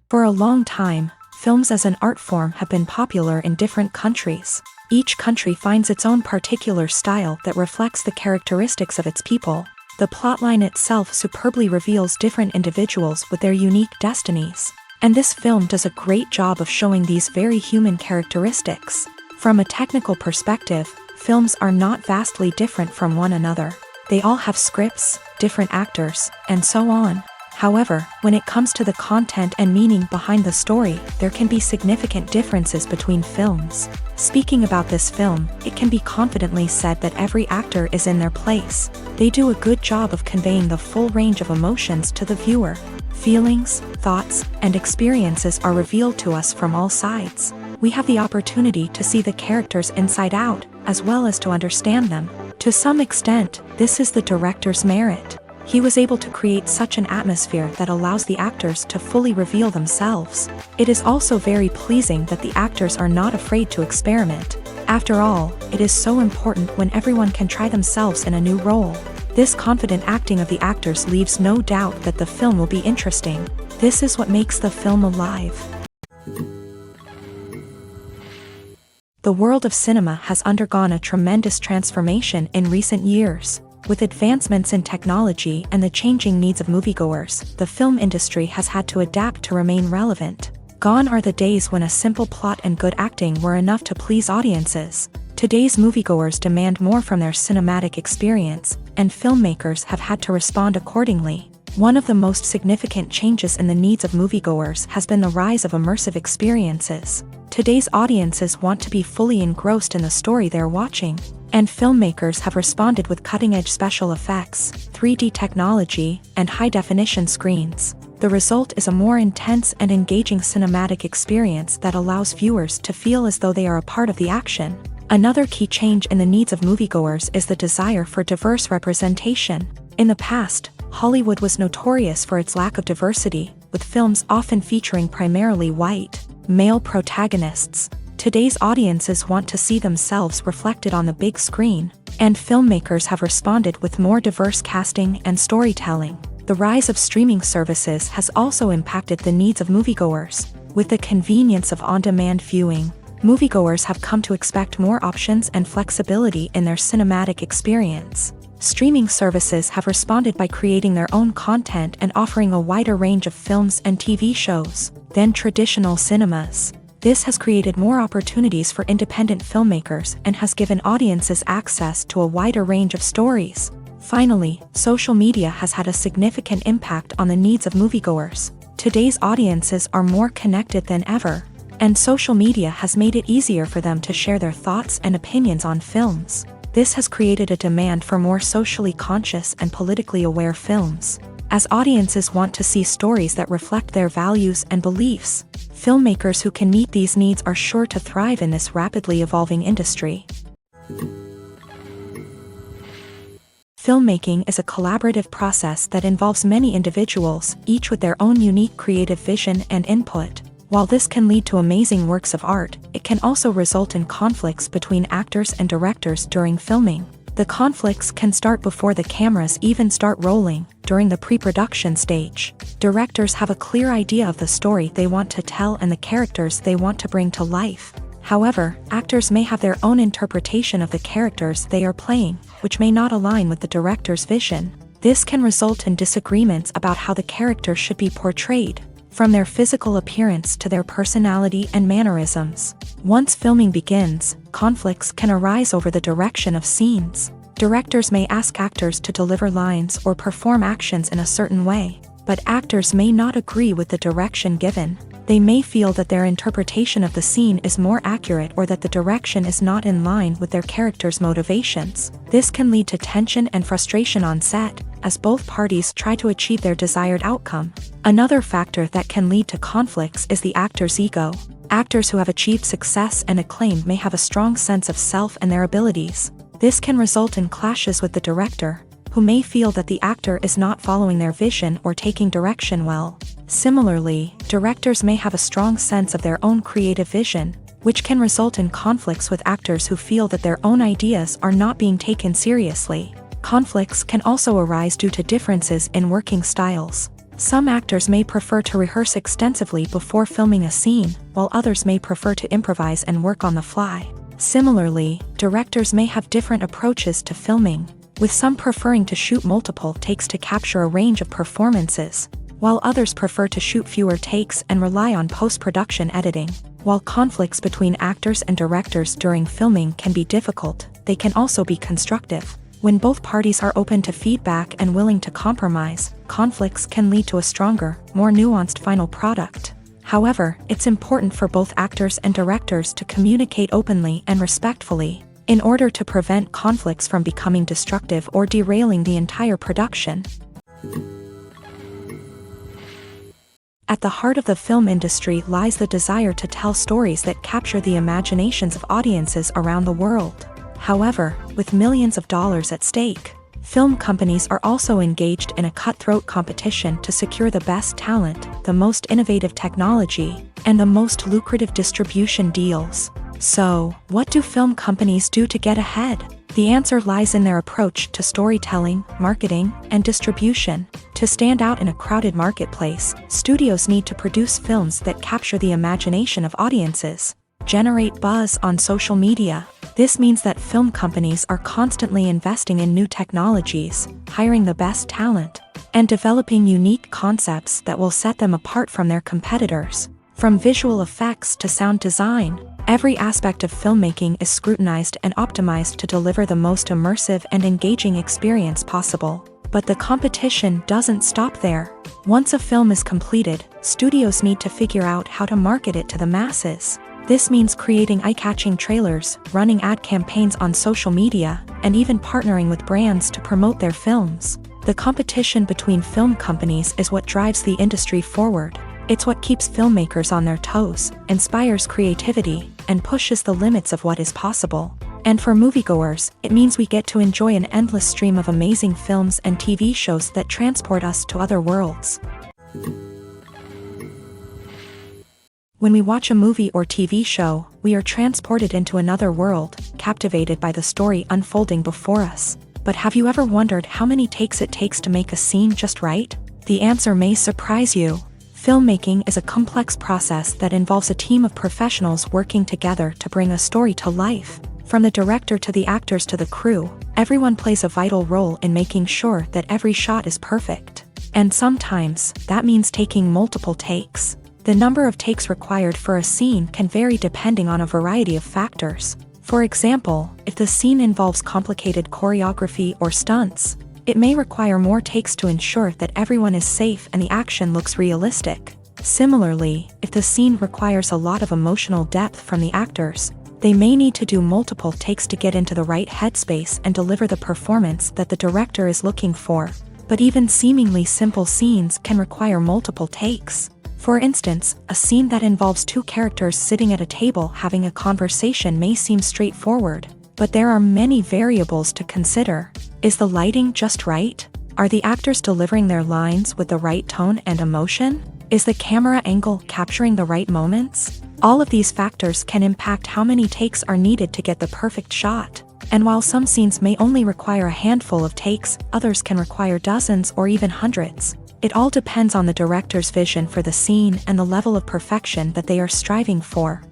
For a long time, films as an art form have been popular in different countries. Each country finds its own particular style that reflects the characteristics of its people. The plotline itself superbly reveals different individuals with their unique destinies. And this film does a great job of showing these very human characteristics. From a technical perspective, films are not vastly different from one another. They all have scripts, different actors, and so on. However, when it comes to the content and meaning behind the story, there can be significant differences between films. Speaking about this film, it can be confidently said that every actor is in their place. They do a good job of conveying the full range of emotions to the viewer. Feelings, thoughts, and experiences are revealed to us from all sides. We have the opportunity to see the characters inside out, as well as to understand them. To some extent, this is the director's merit. He was able to create such an atmosphere that allows the actors to fully reveal themselves. It is also very pleasing that the actors are not afraid to experiment. After all, it is so important when everyone can try themselves in a new role. This confident acting of the actors leaves no doubt that the film will be interesting. This is what makes the film alive. The world of cinema has undergone a tremendous transformation in recent years. With advancements in technology and the changing needs of moviegoers, the film industry has had to adapt to remain relevant. Gone are the days when a simple plot and good acting were enough to please audiences. Today's moviegoers demand more from their cinematic experience, and filmmakers have had to respond accordingly. One of the most significant changes in the needs of moviegoers has been the rise of immersive experiences. Today's audiences want to be fully engrossed in the story they're watching, and filmmakers have responded with cutting-edge special effects, 3D technology, and high-definition screens. The result is a more intense and engaging cinematic experience that allows viewers to feel as though they are a part of the action. Another key change in the needs of moviegoers is the desire for diverse representation. In the past, Hollywood was notorious for its lack of diversity, with films often featuring primarily white, male protagonists. Today's audiences want to see themselves reflected on the big screen, and filmmakers have responded with more diverse casting and storytelling. The rise of streaming services has also impacted the needs of moviegoers. With the convenience of on-demand viewing, moviegoers have come to expect more options and flexibility in their cinematic experience. Streaming services have responded by creating their own content and offering a wider range of films and TV shows than traditional cinemas. This has created more opportunities for independent filmmakers and has given audiences access to a wider range of stories. Finally, social media has had a significant impact on the needs of moviegoers. Today's audiences are more connected than ever, and social media has made it easier for them to share their thoughts and opinions on films. This has created a demand for more socially conscious and politically aware films. As audiences want to see stories that reflect their values and beliefs, filmmakers who can meet these needs are sure to thrive in this rapidly evolving industry. Filmmaking is a collaborative process that involves many individuals, each with their own unique creative vision and input. While this can lead to amazing works of art, it can also result in conflicts between actors and directors during filming. The conflicts can start before the cameras even start rolling, during the pre-production stage. Directors have a clear idea of the story they want to tell and the characters they want to bring to life. However, actors may have their own interpretation of the characters they are playing, which may not align with the director's vision. This can result in disagreements about how the character should be portrayed, from their physical appearance to their personality and mannerisms. Once filming begins, conflicts can arise over the direction of scenes. Directors may ask actors to deliver lines or perform actions in a certain way, but actors may not agree with the direction given. They may feel that their interpretation of the scene is more accurate or that the direction is not in line with their character's motivations. This can lead to tension and frustration on set, as both parties try to achieve their desired outcome. Another factor that can lead to conflicts is the actor's ego. Actors who have achieved success and acclaim may have a strong sense of self and their abilities. This can result in clashes with the director, who may feel that the actor is not following their vision or taking direction well. Similarly, directors may have a strong sense of their own creative vision, which can result in conflicts with actors who feel that their own ideas are not being taken seriously. Conflicts can also arise due to differences in working styles. Some actors may prefer to rehearse extensively before filming a scene, while others may prefer to improvise and work on the fly. Similarly, directors may have different approaches to filming, with some preferring to shoot multiple takes to capture a range of performances, while others prefer to shoot fewer takes and rely on post-production editing. While conflicts between actors and directors during filming can be difficult, they can also be constructive. When both parties are open to feedback and willing to compromise, conflicts can lead to a stronger, more nuanced final product. However, it's important for both actors and directors to communicate openly and respectfully, in order to prevent conflicts from becoming destructive or derailing the entire production. At the heart of the film industry lies the desire to tell stories that capture the imaginations of audiences around the world. However, with millions of dollars at stake, film companies are also engaged in a cutthroat competition to secure the best talent, the most innovative technology, and the most lucrative distribution deals. So, what do film companies do to get ahead? The answer lies in their approach to storytelling, marketing, and distribution. To stand out in a crowded marketplace, studios need to produce films that capture the imagination of audiences, generate buzz on social media. This means that film companies are constantly investing in new technologies, hiring the best talent, and developing unique concepts that will set them apart from their competitors. From visual effects to sound design, every aspect of filmmaking is scrutinized and optimized to deliver the most immersive and engaging experience possible. But the competition doesn't stop there. Once a film is completed, studios need to figure out how to market it to the masses. This means creating eye-catching trailers, running ad campaigns on social media, and even partnering with brands to promote their films. The competition between film companies is what drives the industry forward. It's what keeps filmmakers on their toes, inspires creativity, and pushes the limits of what is possible. And for moviegoers, it means we get to enjoy an endless stream of amazing films and TV shows that transport us to other worlds. When we watch a movie or TV show, we are transported into another world, captivated by the story unfolding before us. But have you ever wondered how many takes it takes to make a scene just right? The answer may surprise you. Filmmaking is a complex process that involves a team of professionals working together to bring a story to life. From the director to the actors to the crew, everyone plays a vital role in making sure that every shot is perfect. And sometimes, that means taking multiple takes. The number of takes required for a scene can vary depending on a variety of factors. For example, if the scene involves complicated choreography or stunts, it may require more takes to ensure that everyone is safe and the action looks realistic. Similarly, if the scene requires a lot of emotional depth from the actors, they may need to do multiple takes to get into the right headspace and deliver the performance that the director is looking for. But even seemingly simple scenes can require multiple takes. For instance, a scene that involves two characters sitting at a table having a conversation may seem straightforward, but there are many variables to consider. Is the lighting just right? Are the actors delivering their lines with the right tone and emotion? Is the camera angle capturing the right moments? All of these factors can impact how many takes are needed to get the perfect shot. And while some scenes may only require a handful of takes, others can require dozens or even hundreds. It all depends on the director's vision for the scene and the level of perfection that they are striving for.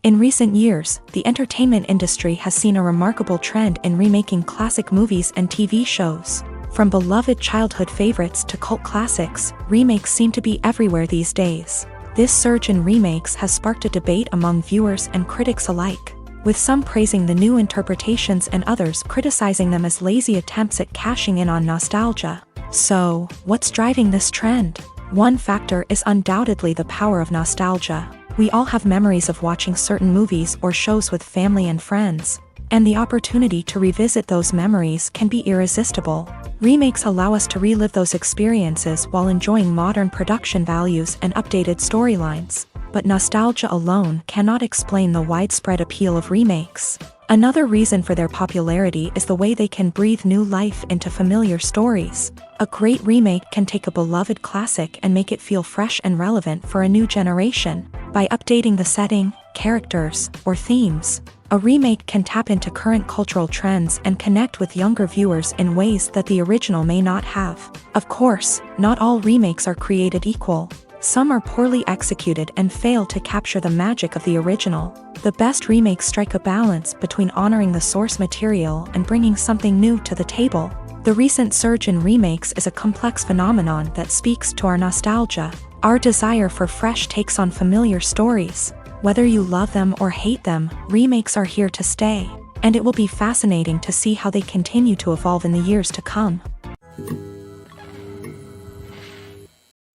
In recent years, the entertainment industry has seen a remarkable trend in remaking classic movies and TV shows. From beloved childhood favorites to cult classics, remakes seem to be everywhere these days. This surge in remakes has sparked a debate among viewers and critics alike, with some praising the new interpretations and others criticizing them as lazy attempts at cashing in on nostalgia. So, what's driving this trend? One factor is undoubtedly the power of nostalgia. We all have memories of watching certain movies or shows with family and friends, and the opportunity to revisit those memories can be irresistible. Remakes allow us to relive those experiences while enjoying modern production values and updated storylines. But nostalgia alone cannot explain the widespread appeal of remakes. Another reason for their popularity is the way they can breathe new life into familiar stories. A great remake can take a beloved classic and make it feel fresh and relevant for a new generation. By updating the setting, characters, or themes. A remake can tap into current cultural trends and connect with younger viewers in ways that the original may not have. Of course, not all remakes are created equal. Some are poorly executed and fail to capture the magic of the original. The best remakes strike a balance between honoring the source material and bringing something new to the table. The recent surge in remakes is a complex phenomenon that speaks to our nostalgia, our desire for fresh takes on familiar stories. Whether you love them or hate them, remakes are here to stay, and it will be fascinating to see how they continue to evolve in the years to come.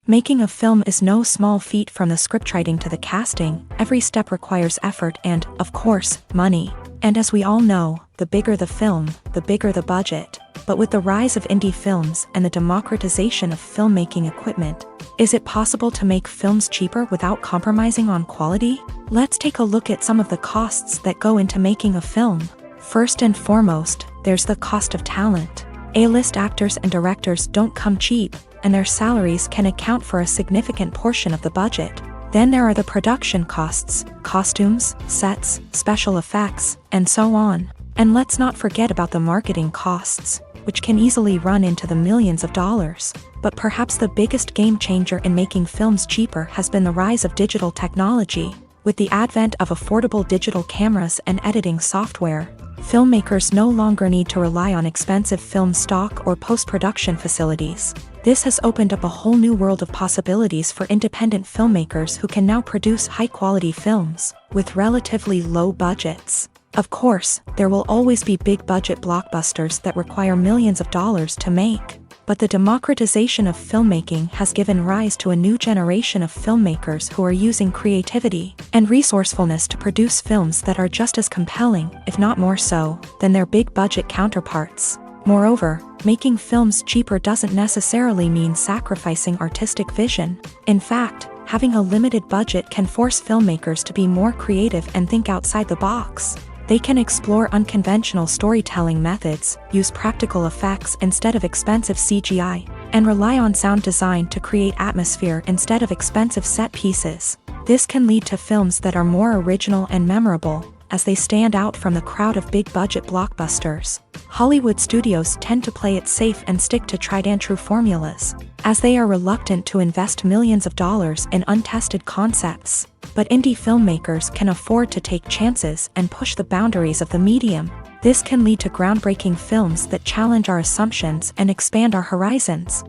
Making a film is no small feat. From the scriptwriting to the casting, every step requires effort and, of course, money. And as we all know, the bigger the film, the bigger the budget. But with the rise of indie films and the democratization of filmmaking equipment, is it possible to make films cheaper without compromising on quality? Let's take a look at some of the costs that go into making a film. First and foremost, there's the cost of talent. A-list actors and directors don't come cheap, and their salaries can account for a significant portion of the budget. Then there are the production costs, costumes, sets, special effects, and so on. And let's not forget about the marketing costs, which can easily run into the millions of dollars. But perhaps the biggest game changer in making films cheaper has been the rise of digital technology. With the advent of affordable digital cameras and editing software, filmmakers no longer need to rely on expensive film stock or post-production facilities. This has opened up a whole new world of possibilities for independent filmmakers who can now produce high-quality films with relatively low budgets. Of course, there will always be big-budget blockbusters that require millions of dollars to make. But the democratization of filmmaking has given rise to a new generation of filmmakers who are using creativity and resourcefulness to produce films that are just as compelling, if not more so, than their big-budget counterparts. Moreover, making films cheaper doesn't necessarily mean sacrificing artistic vision. In fact, having a limited budget can force filmmakers to be more creative and think outside the box. They can explore unconventional storytelling methods, use practical effects instead of expensive CGI, and rely on sound design to create atmosphere instead of expensive set pieces. This can lead to films that are more original and memorable, as they stand out from the crowd of big-budget blockbusters. Hollywood studios tend to play it safe and stick to tried-and-true formulas, as they are reluctant to invest millions of dollars in untested concepts. But indie filmmakers can afford to take chances and push the boundaries of the medium. This can lead to groundbreaking films that challenge our assumptions and expand our horizons.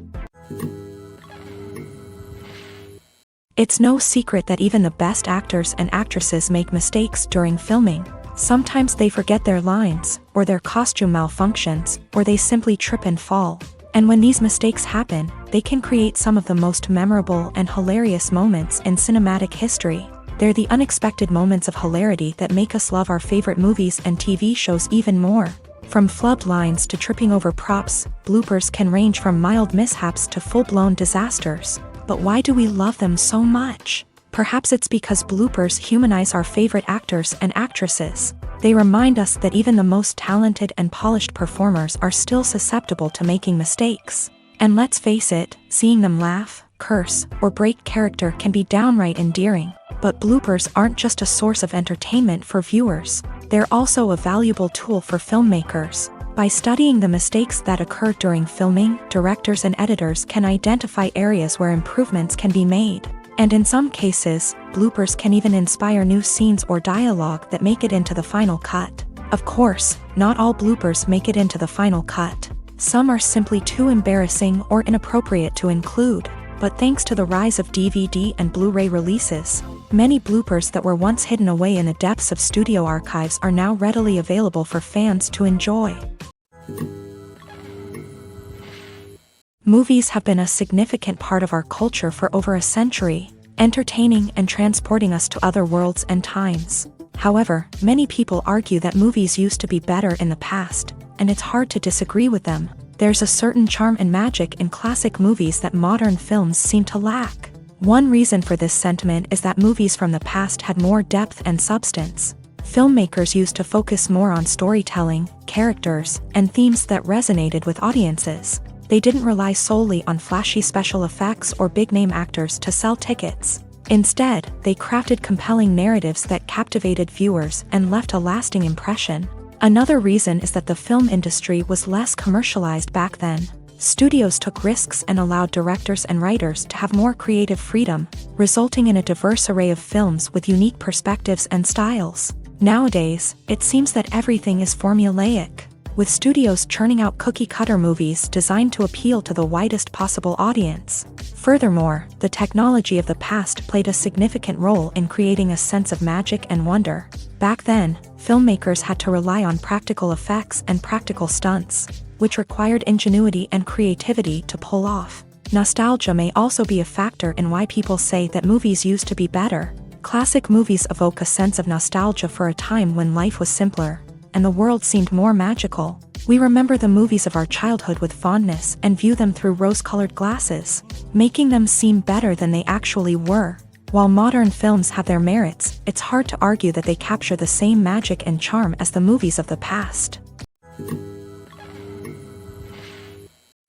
It's no secret that even the best actors and actresses make mistakes during filming. Sometimes they forget their lines, or their costume malfunctions, or they simply trip and fall. And when these mistakes happen, they can create some of the most memorable and hilarious moments in cinematic history. They're the unexpected moments of hilarity that make us love our favorite movies and TV shows even more. From flubbed lines to tripping over props, bloopers can range from mild mishaps to full-blown disasters. But why do we love them so much? Perhaps it's because bloopers humanize our favorite actors and actresses. They remind us that even the most talented and polished performers are still susceptible to making mistakes. And let's face it, seeing them laugh, curse, or break character can be downright endearing. But bloopers aren't just a source of entertainment for viewers. They're also a valuable tool for filmmakers. By studying the mistakes that occur during filming, directors and editors can identify areas where improvements can be made. And in some cases, bloopers can even inspire new scenes or dialogue that make it into the final cut. Of course, not all bloopers make it into the final cut. Some are simply too embarrassing or inappropriate to include. But thanks to the rise of DVD and Blu-ray releases, many bloopers that were once hidden away in the depths of studio archives are now readily available for fans to enjoy. Movies have been a significant part of our culture for over a century, entertaining and transporting us to other worlds and times. However, many people argue that movies used to be better in the past, and it's hard to disagree with them. There's a certain charm and magic in classic movies that modern films seem to lack. One reason for this sentiment is that movies from the past had more depth and substance. Filmmakers used to focus more on storytelling, characters, and themes that resonated with audiences. They didn't rely solely on flashy special effects or big-name actors to sell tickets. Instead, they crafted compelling narratives that captivated viewers and left a lasting impression. Another reason is that the film industry was less commercialized back then. Studios took risks and allowed directors and writers to have more creative freedom, resulting in a diverse array of films with unique perspectives and styles. Nowadays, it seems that everything is formulaic, with studios churning out cookie-cutter movies designed to appeal to the widest possible audience. Furthermore, the technology of the past played a significant role in creating a sense of magic and wonder. Back then, filmmakers had to rely on practical effects and practical stunts, which required ingenuity and creativity to pull off. Nostalgia may also be a factor in why people say that movies used to be better. Classic movies evoke a sense of nostalgia for a time when life was simpler, and the world seemed more magical. We remember the movies of our childhood with fondness and view them through rose-colored glasses, making them seem better than they actually were. While modern films have their merits, it's hard to argue that they capture the same magic and charm as the movies of the past.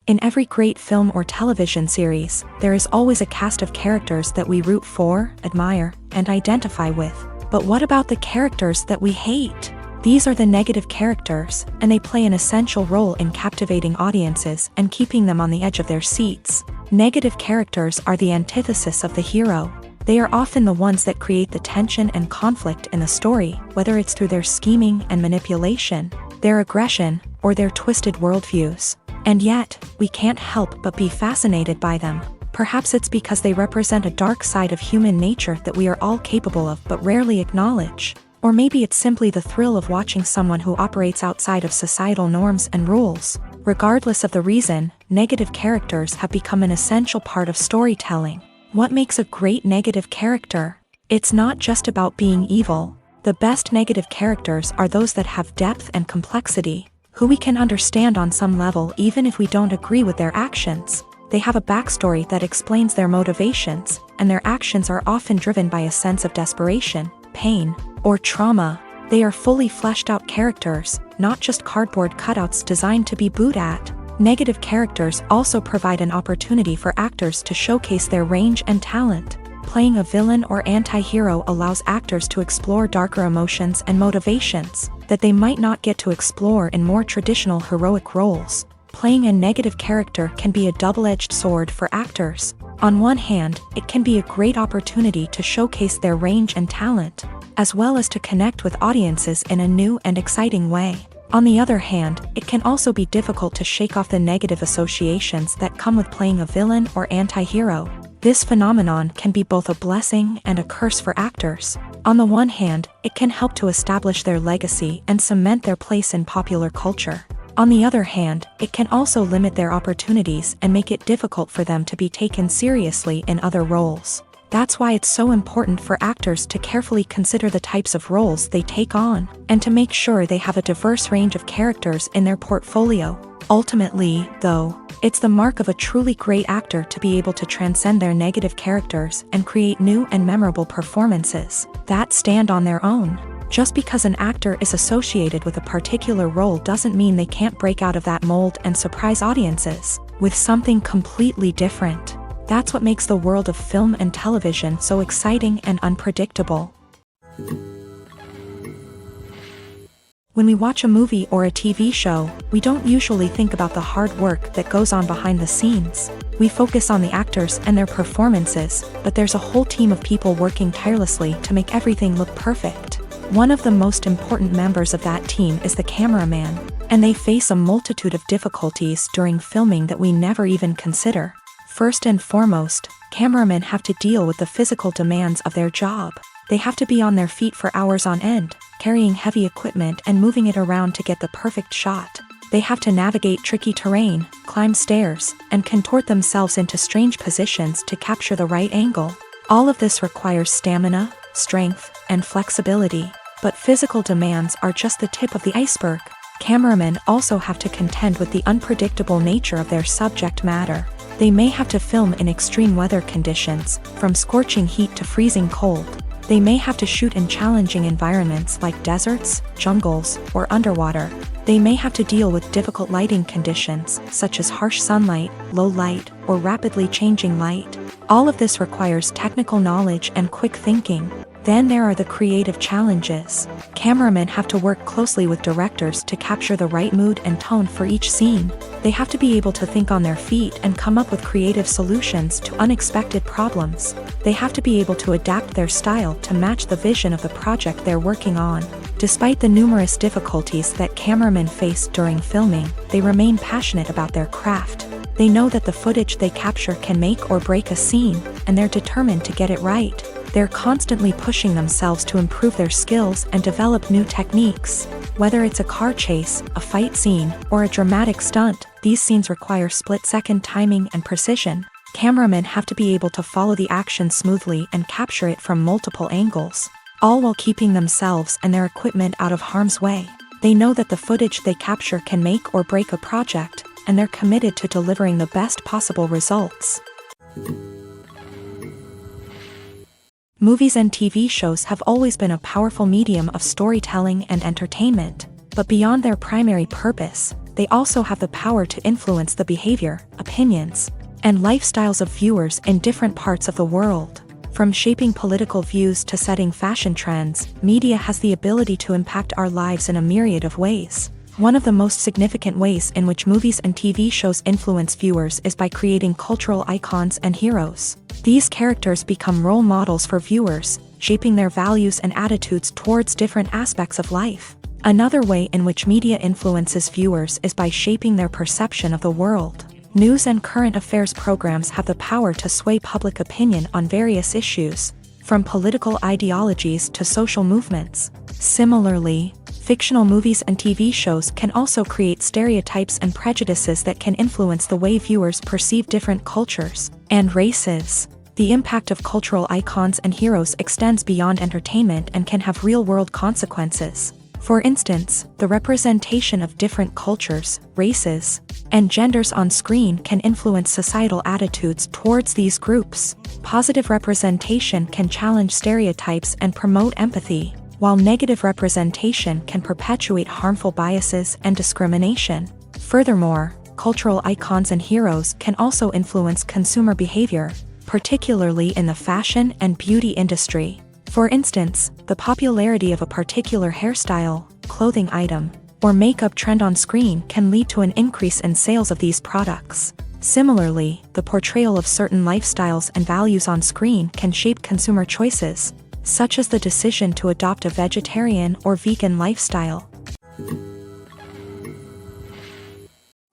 In every great film or television series, there is always a cast of characters that we root for, admire, and identify with. But what about the characters that we hate? These are the negative characters, and they play an essential role in captivating audiences and keeping them on the edge of their seats. Negative characters are the antithesis of the hero. They are often the ones that create the tension and conflict in the story, whether it's through their scheming and manipulation, their aggression, or their twisted worldviews. And yet, we can't help but be fascinated by them. Perhaps it's because they represent a dark side of human nature that we are all capable of but rarely acknowledge. Or maybe it's simply the thrill of watching someone who operates outside of societal norms and rules. Regardless of the reason, negative characters have become an essential part of storytelling. What makes a great negative character? It's not just about being evil. The best negative characters are those that have depth and complexity, who we can understand on some level even if we don't agree with their actions. They have a backstory that explains their motivations, and their actions are often driven by a sense of desperation, pain, or trauma. They are fully fleshed out characters, not just cardboard cutouts designed to be booed at. Negative characters also provide an opportunity for actors to showcase their range and talent. Playing a villain or anti-hero allows actors to explore darker emotions and motivations that they might not get to explore in more traditional heroic roles. Playing a negative character can be a double-edged sword for actors. On one hand, it can be a great opportunity to showcase their range and talent, as well as to connect with audiences in a new and exciting way. On the other hand, it can also be difficult to shake off the negative associations that come with playing a villain or anti-hero. This phenomenon can be both a blessing and a curse for actors. On the one hand, it can help to establish their legacy and cement their place in popular culture. On the other hand, it can also limit their opportunities and make it difficult for them to be taken seriously in other roles. That's why it's so important for actors to carefully consider the types of roles they take on, and to make sure they have a diverse range of characters in their portfolio. Ultimately, though, it's the mark of a truly great actor to be able to transcend their negative characters and create new and memorable performances that stand on their own. Just because an actor is associated with a particular role doesn't mean they can't break out of that mold and surprise audiences with something completely different. That's what makes the world of film and television so exciting and unpredictable. When we watch a movie or a TV show, we don't usually think about the hard work that goes on behind the scenes. We focus on the actors and their performances, but there's a whole team of people working tirelessly to make everything look perfect. One of the most important members of that team is the cameraman, and they face a multitude of difficulties during filming that we never even consider. First and foremost, cameramen have to deal with the physical demands of their job. They have to be on their feet for hours on end, carrying heavy equipment and moving it around to get the perfect shot. They have to navigate tricky terrain, climb stairs, and contort themselves into strange positions to capture the right angle. All of this requires stamina, strength, and flexibility. But physical demands are just the tip of the iceberg. Cameramen also have to contend with the unpredictable nature of their subject matter. They may have to film in extreme weather conditions, from scorching heat to freezing cold. They may have to shoot in challenging environments like deserts, jungles, or underwater. They may have to deal with difficult lighting conditions, such as harsh sunlight, low light, or rapidly changing light. All of this requires technical knowledge and quick thinking. Then there are the creative challenges. Cameramen have to work closely with directors to capture the right mood and tone for each scene. They have to be able to think on their feet and come up with creative solutions to unexpected problems. They have to be able to adapt their style to match the vision of the project they're working on. Despite the numerous difficulties that cameramen face during filming, they remain passionate about their craft. They know that the footage they capture can make or break a scene, and they're determined to get it right. They're constantly pushing themselves to improve their skills and develop new techniques. Whether it's a car chase, a fight scene, or a dramatic stunt, these scenes require split-second timing and precision. Cameramen have to be able to follow the action smoothly and capture it from multiple angles, all while keeping themselves and their equipment out of harm's way. They know that the footage they capture can make or break a project, and they're committed to delivering the best possible results. Movies and TV shows have always been a powerful medium of storytelling and entertainment, but beyond their primary purpose, they also have the power to influence the behavior, opinions, and lifestyles of viewers in different parts of the world. From shaping political views to setting fashion trends, media has the ability to impact our lives in a myriad of ways. One of the most significant ways in which movies and TV shows influence viewers is by creating cultural icons and heroes. These characters become role models for viewers, shaping their values and attitudes towards different aspects of life. Another way in which media influences viewers is by shaping their perception of the world. News and current affairs programs have the power to sway public opinion on various issues, from political ideologies to social movements. Similarly, fictional movies and TV shows can also create stereotypes and prejudices that can influence the way viewers perceive different cultures and races. The impact of cultural icons and heroes extends beyond entertainment and can have real-world consequences. For instance, the representation of different cultures, races, and genders on screen can influence societal attitudes towards these groups. Positive representation can challenge stereotypes and promote empathy, while negative representation can perpetuate harmful biases and discrimination. Furthermore, cultural icons and heroes can also influence consumer behavior, particularly in the fashion and beauty industry. For instance, the popularity of a particular hairstyle, clothing item, or makeup trend on screen can lead to an increase in sales of these products. Similarly, the portrayal of certain lifestyles and values on screen can shape consumer choices, such as the decision to adopt a vegetarian or vegan lifestyle.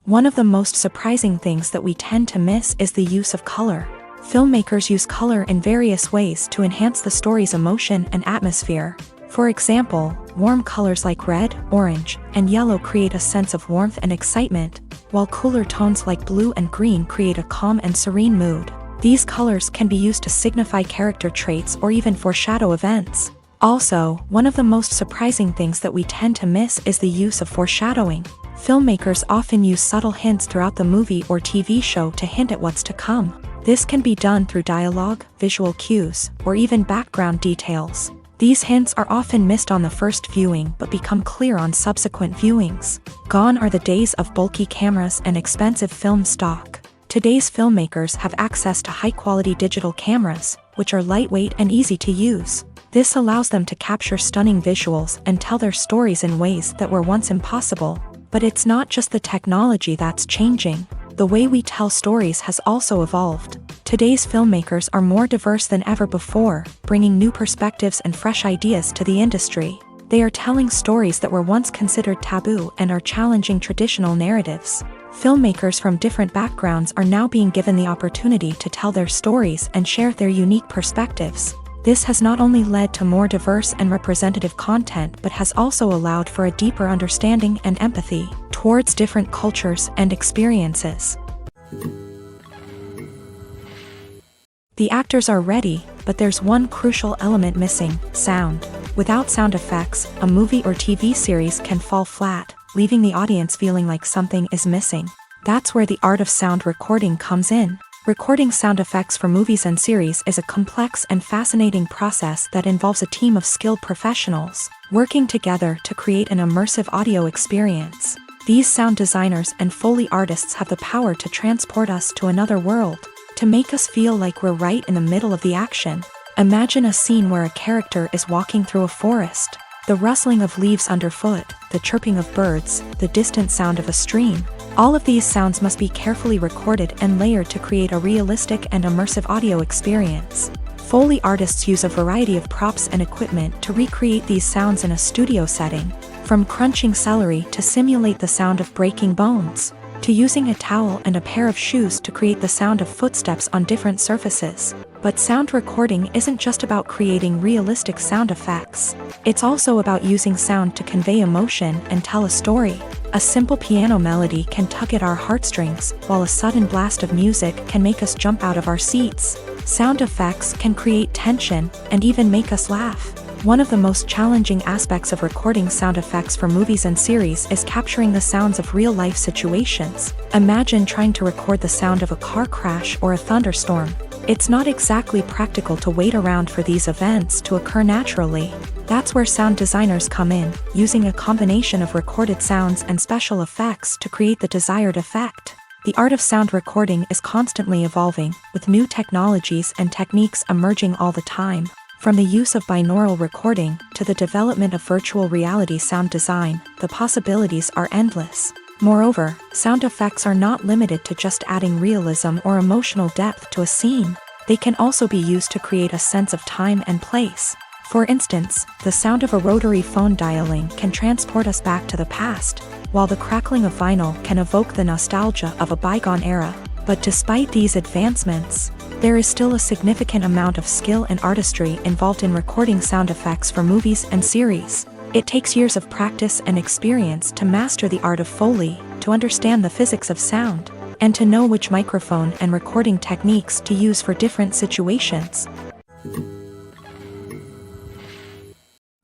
One of the most surprising things that we tend to miss is the use of color. Filmmakers use color in various ways to enhance the story's emotion and atmosphere. For example, warm colors like red, orange, and yellow create a sense of warmth and excitement, while cooler tones like blue and green create a calm and serene mood. These colors can be used to signify character traits or even foreshadow events. Also, one of the most surprising things that we tend to miss is the use of foreshadowing. Filmmakers often use subtle hints throughout the movie or TV show to hint at what's to come. This can be done through dialogue, visual cues, or even background details. These hints are often missed on the first viewing but become clear on subsequent viewings. Gone are the days of bulky cameras and expensive film stock. Today's filmmakers have access to high-quality digital cameras, which are lightweight and easy to use. This allows them to capture stunning visuals and tell their stories in ways that were once impossible. But it's not just the technology that's changing. The way we tell stories has also evolved. Today's filmmakers are more diverse than ever before, bringing new perspectives and fresh ideas to the industry. They are telling stories that were once considered taboo and are challenging traditional narratives. Filmmakers from different backgrounds are now being given the opportunity to tell their stories and share their unique perspectives. This has not only led to more diverse and representative content but has also allowed for a deeper understanding and empathy towards different cultures and experiences. The actors are ready, but there's one crucial element missing: sound. Without sound effects, a movie or TV series can fall flat, leaving the audience feeling like something is missing. That's where the art of sound recording comes in. Recording sound effects for movies and series is a complex and fascinating process that involves a team of skilled professionals working together to create an immersive audio experience. These sound designers and Foley artists have the power to transport us to another world, to make us feel like we're right in the middle of the action. Imagine a scene where a character is walking through a forest. The rustling of leaves underfoot, the chirping of birds, the distant sound of a stream. All of these sounds must be carefully recorded and layered to create a realistic and immersive audio experience. Foley artists use a variety of props and equipment to recreate these sounds in a studio setting, from crunching celery to simulate the sound of breaking bones, to using a towel and a pair of shoes to create the sound of footsteps on different surfaces. But sound recording isn't just about creating realistic sound effects. It's also about using sound to convey emotion and tell a story. A simple piano melody can tug at our heartstrings, while a sudden blast of music can make us jump out of our seats. Sound effects can create tension and even make us laugh. One of the most challenging aspects of recording sound effects for movies and series is capturing the sounds of real-life situations. Imagine trying to record the sound of a car crash or a thunderstorm. It's not exactly practical to wait around for these events to occur naturally. That's where sound designers come in, using a combination of recorded sounds and special effects to create the desired effect. The art of sound recording is constantly evolving, with new technologies and techniques emerging all the time. From the use of binaural recording to the development of virtual reality sound design, the possibilities are endless. Moreover, sound effects are not limited to just adding realism or emotional depth to a scene. They can also be used to create a sense of time and place. For instance, the sound of a rotary phone dialing can transport us back to the past, while the crackling of vinyl can evoke the nostalgia of a bygone era. But despite these advancements, there is still a significant amount of skill and artistry involved in recording sound effects for movies and series. It takes years of practice and experience to master the art of Foley, to understand the physics of sound, and to know which microphone and recording techniques to use for different situations.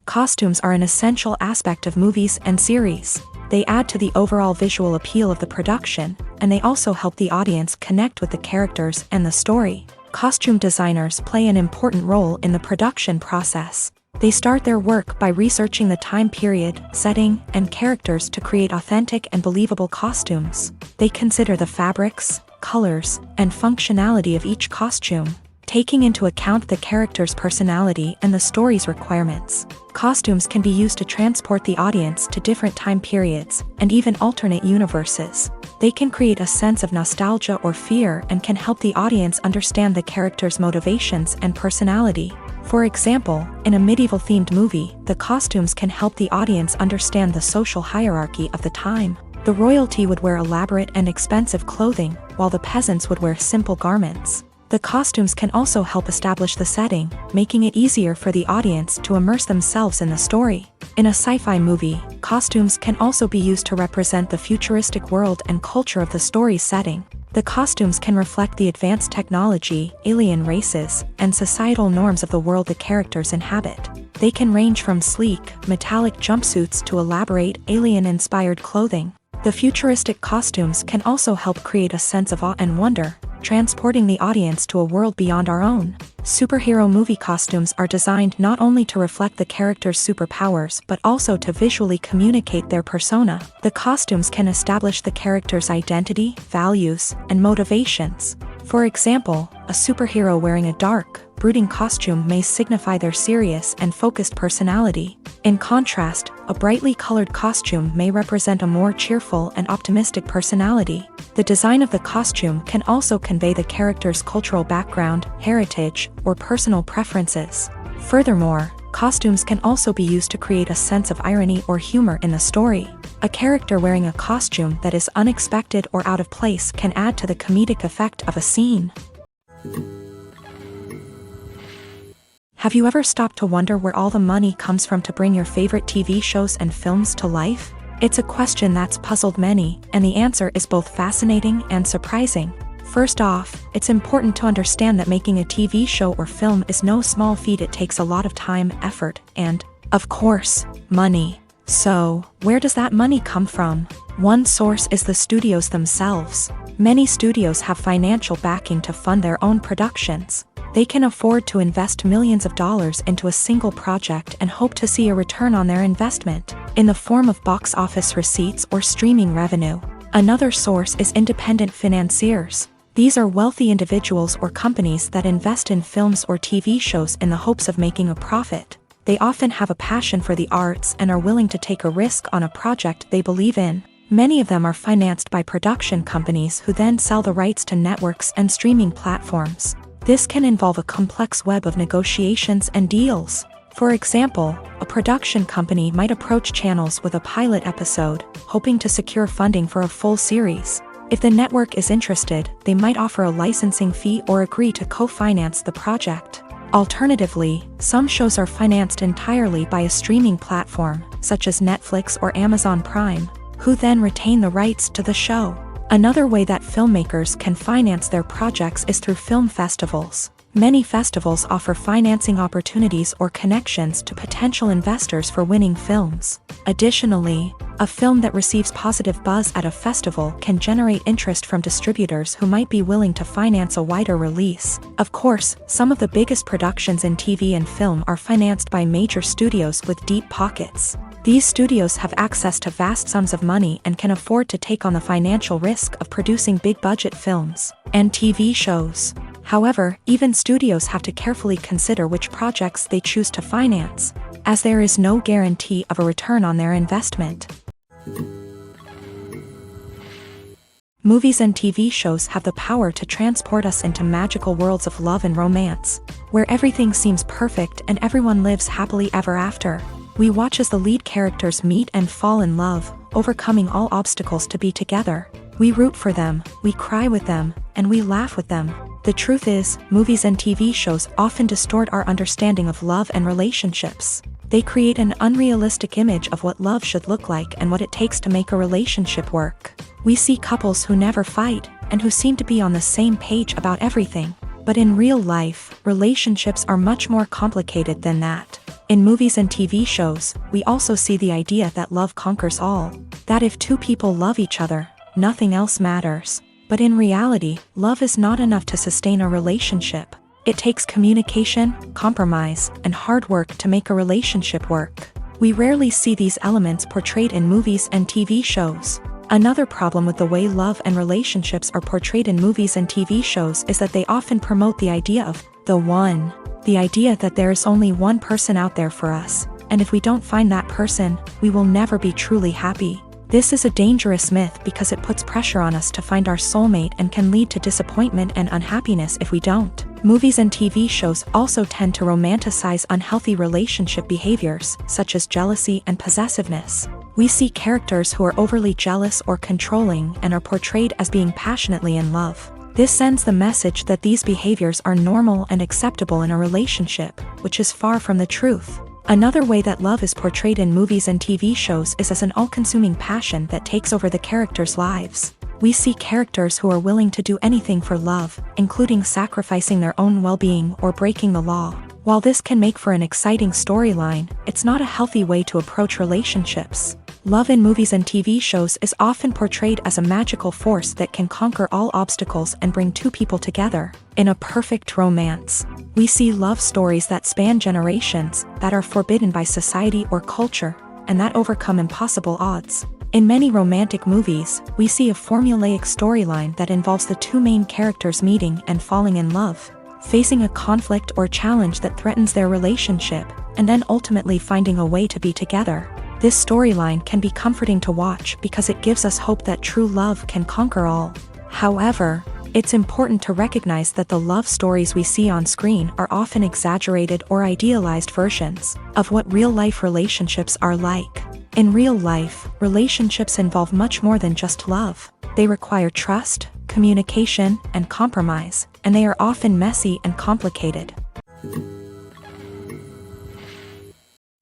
Costumes are an essential aspect of movies and series. They add to the overall visual appeal of the production, and they also help the audience connect with the characters and the story. Costume designers play an important role in the production process. They start their work by researching the time period, setting, and characters to create authentic and believable costumes. They consider the fabrics, colors, and functionality of each costume, taking into account the character's personality and the story's requirements. Costumes can be used to transport the audience to different time periods and even alternate universes. They can create a sense of nostalgia or fear and can help the audience understand the character's motivations and personality. For example, in a medieval-themed movie, the costumes can help the audience understand the social hierarchy of the time. The royalty would wear elaborate and expensive clothing, while the peasants would wear simple garments. The costumes can also help establish the setting, making it easier for the audience to immerse themselves in the story. In a sci-fi movie, costumes can also be used to represent the futuristic world and culture of the story's setting. The costumes can reflect the advanced technology, alien races, and societal norms of the world the characters inhabit. They can range from sleek, metallic jumpsuits to elaborate, alien-inspired clothing. The futuristic costumes can also help create a sense of awe and wonder, transporting the audience to a world beyond our own. Superhero movie costumes are designed not only to reflect the character's superpowers but also to visually communicate their persona. The costumes can establish the character's identity, values, and motivations. For example, a superhero wearing a dark, brooding costume may signify their serious and focused personality. In contrast, a brightly colored costume may represent a more cheerful and optimistic personality. The design of the costume can also convey the character's cultural background, heritage, or personal preferences. Furthermore, costumes can also be used to create a sense of irony or humor in the story. A character wearing a costume that is unexpected or out of place can add to the comedic effect of a scene. Have you ever stopped to wonder where all the money comes from to bring your favorite TV shows and films to life? It's a question that's puzzled many, and the answer is both fascinating and surprising. First off, it's important to understand that making a TV show or film is no small feat. It takes a lot of time, effort, and, of course, money. So, where does that money come from? One source is the studios themselves. Many studios have financial backing to fund their own productions. They can afford to invest millions of dollars into a single project and hope to see a return on their investment, in the form of box office receipts or streaming revenue. Another source is independent financiers. These are wealthy individuals or companies that invest in films or TV shows in the hopes of making a profit. They often have a passion for the arts and are willing to take a risk on a project they believe in. Many of them are financed by production companies who then sell the rights to networks and streaming platforms. This can involve a complex web of negotiations and deals. For example, a production company might approach channels with a pilot episode, hoping to secure funding for a full series. If the network is interested, they might offer a licensing fee or agree to co-finance the project. Alternatively, some shows are financed entirely by a streaming platform, such as Netflix or Amazon Prime, who then retain the rights to the show. Another way that filmmakers can finance their projects is through film festivals. Many festivals offer financing opportunities or connections to potential investors for winning films. Additionally, a film that receives positive buzz at a festival can generate interest from distributors who might be willing to finance a wider release. Of course, some of the biggest productions in TV and film are financed by major studios with deep pockets. These studios have access to vast sums of money and can afford to take on the financial risk of producing big-budget films and TV shows. However, even studios have to carefully consider which projects they choose to finance, as there is no guarantee of a return on their investment. Movies and TV shows have the power to transport us into magical worlds of love and romance, where everything seems perfect and everyone lives happily ever after. We watch as the lead characters meet and fall in love, overcoming all obstacles to be together. We root for them, we cry with them, and we laugh with them. The truth is, movies and TV shows often distort our understanding of love and relationships. They create an unrealistic image of what love should look like and what it takes to make a relationship work. We see couples who never fight, and who seem to be on the same page about everything. But in real life, relationships are much more complicated than that. In movies and TV shows, we also see the idea that love conquers all. That if two people love each other, nothing else matters. But in reality, love is not enough to sustain a relationship. It takes communication, compromise, and hard work to make a relationship work. We rarely see these elements portrayed in movies and TV shows. Another problem with the way love and relationships are portrayed in movies and TV shows is that they often promote the idea of the one. The idea that there is only one person out there for us, and if we don't find that person, we will never be truly happy. This is a dangerous myth because it puts pressure on us to find our soulmate and can lead to disappointment and unhappiness if we don't. Movies and TV shows also tend to romanticize unhealthy relationship behaviors, such as jealousy and possessiveness. We see characters who are overly jealous or controlling and are portrayed as being passionately in love. This sends the message that these behaviors are normal and acceptable in a relationship, which is far from the truth. Another way that love is portrayed in movies and TV shows is as an all-consuming passion that takes over the characters' lives. We see characters who are willing to do anything for love, including sacrificing their own well-being or breaking the law. While this can make for an exciting storyline, it's not a healthy way to approach relationships. Love in movies and TV shows is often portrayed as a magical force that can conquer all obstacles and bring two people together in a perfect romance. We see love stories that span generations, that are forbidden by society or culture, and that overcome impossible odds. In many romantic movies, we see a formulaic storyline that involves the two main characters meeting and falling in love, facing a conflict or challenge that threatens their relationship, and then ultimately finding a way to be together. This storyline can be comforting to watch because it gives us hope that true love can conquer all. However, it's important to recognize that the love stories we see on screen are often exaggerated or idealized versions of what real-life relationships are like. In real life, relationships involve much more than just love. They require trust, communication, and compromise, and they are often messy and complicated.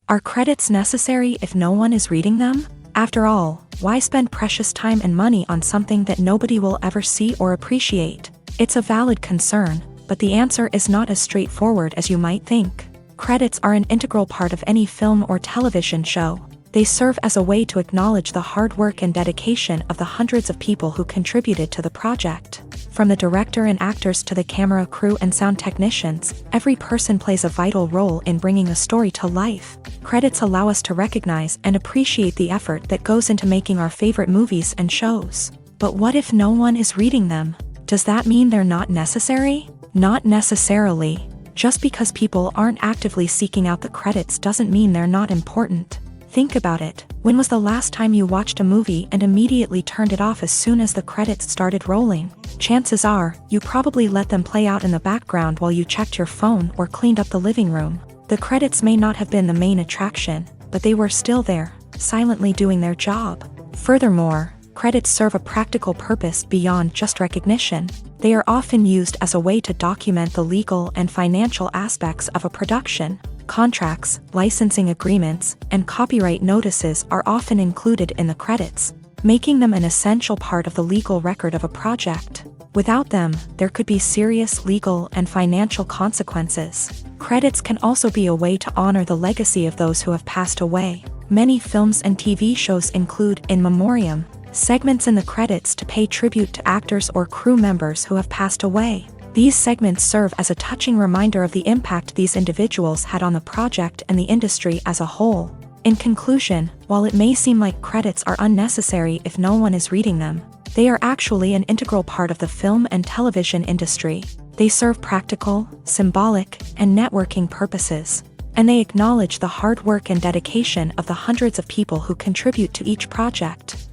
Are credits necessary if no one is reading them? After all, why spend precious time and money on something that nobody will ever see or appreciate? It's a valid concern, but the answer is not as straightforward as you might think. Credits are an integral part of any film or television show. They serve as a way to acknowledge the hard work and dedication of the hundreds of people who contributed to the project. From the director and actors to the camera crew and sound technicians, every person plays a vital role in bringing a story to life. Credits allow us to recognize and appreciate the effort that goes into making our favorite movies and shows. But what if no one is reading them? Does that mean they're not necessary? Not necessarily. Just because people aren't actively seeking out the credits doesn't mean they're not important. Think about it. When was the last time you watched a movie and immediately turned it off as soon as the credits started rolling? Chances are, you probably let them play out in the background while you checked your phone or cleaned up the living room. The credits may not have been the main attraction, but they were still there, silently doing their job. Furthermore, credits serve a practical purpose beyond just recognition. They are often used as a way to document the legal and financial aspects of a production. Contracts, licensing agreements, and copyright notices are often included in the credits, making them an essential part of the legal record of a project. Without them, there could be serious legal and financial consequences. Credits can also be a way to honor the legacy of those who have passed away. Many films and TV shows include in memoriam segments in the credits to pay tribute to actors or crew members who have passed away. These segments serve as a touching reminder of the impact these individuals had on the project and the industry as a whole. In conclusion, while it may seem like credits are unnecessary if no one is reading them, they are actually an integral part of the film and television industry. They serve practical, symbolic, and networking purposes, and they acknowledge the hard work and dedication of the hundreds of people who contribute to each project.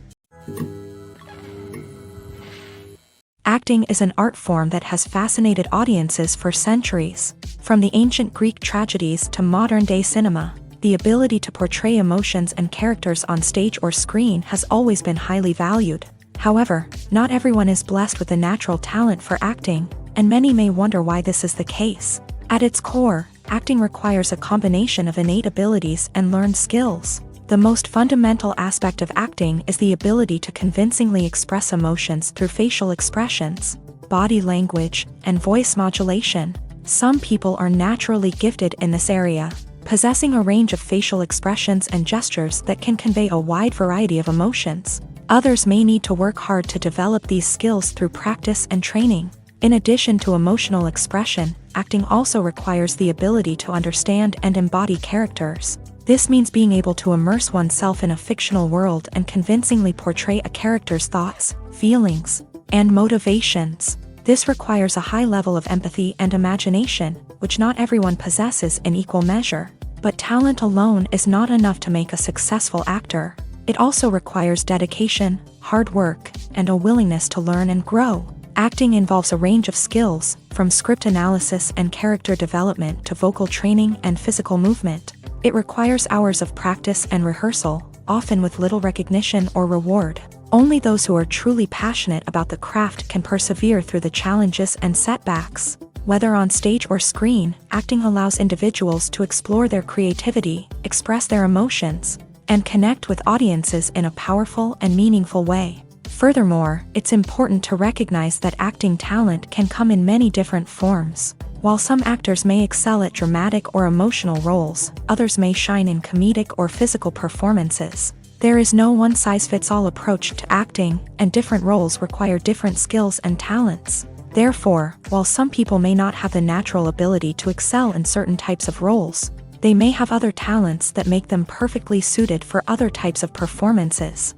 Acting is an art form that has fascinated audiences for centuries. From the ancient Greek tragedies to modern-day cinema, the ability to portray emotions and characters on stage or screen has always been highly valued. However, not everyone is blessed with a natural talent for acting, and many may wonder why this is the case. At its core, acting requires a combination of innate abilities and learned skills. The most fundamental aspect of acting is the ability to convincingly express emotions through facial expressions, body language, and voice modulation. Some people are naturally gifted in this area, possessing a range of facial expressions and gestures that can convey a wide variety of emotions. Others may need to work hard to develop these skills through practice and training. In addition to emotional expression, acting also requires the ability to understand and embody characters. This means being able to immerse oneself in a fictional world and convincingly portray a character's thoughts, feelings, and motivations. This requires a high level of empathy and imagination, which not everyone possesses in equal measure. But talent alone is not enough to make a successful actor. It also requires dedication, hard work, and a willingness to learn and grow. Acting involves a range of skills, from script analysis and character development to vocal training and physical movement. It requires hours of practice and rehearsal, often with little recognition or reward. Only those who are truly passionate about the craft can persevere through the challenges and setbacks. Whether on stage or screen, acting allows individuals to explore their creativity, express their emotions, and connect with audiences in a powerful and meaningful way. Furthermore, it's important to recognize that acting talent can come in many different forms. While some actors may excel at dramatic or emotional roles, others may shine in comedic or physical performances. There is no one-size-fits-all approach to acting, and different roles require different skills and talents. Therefore, while some people may not have the natural ability to excel in certain types of roles, they may have other talents that make them perfectly suited for other types of performances.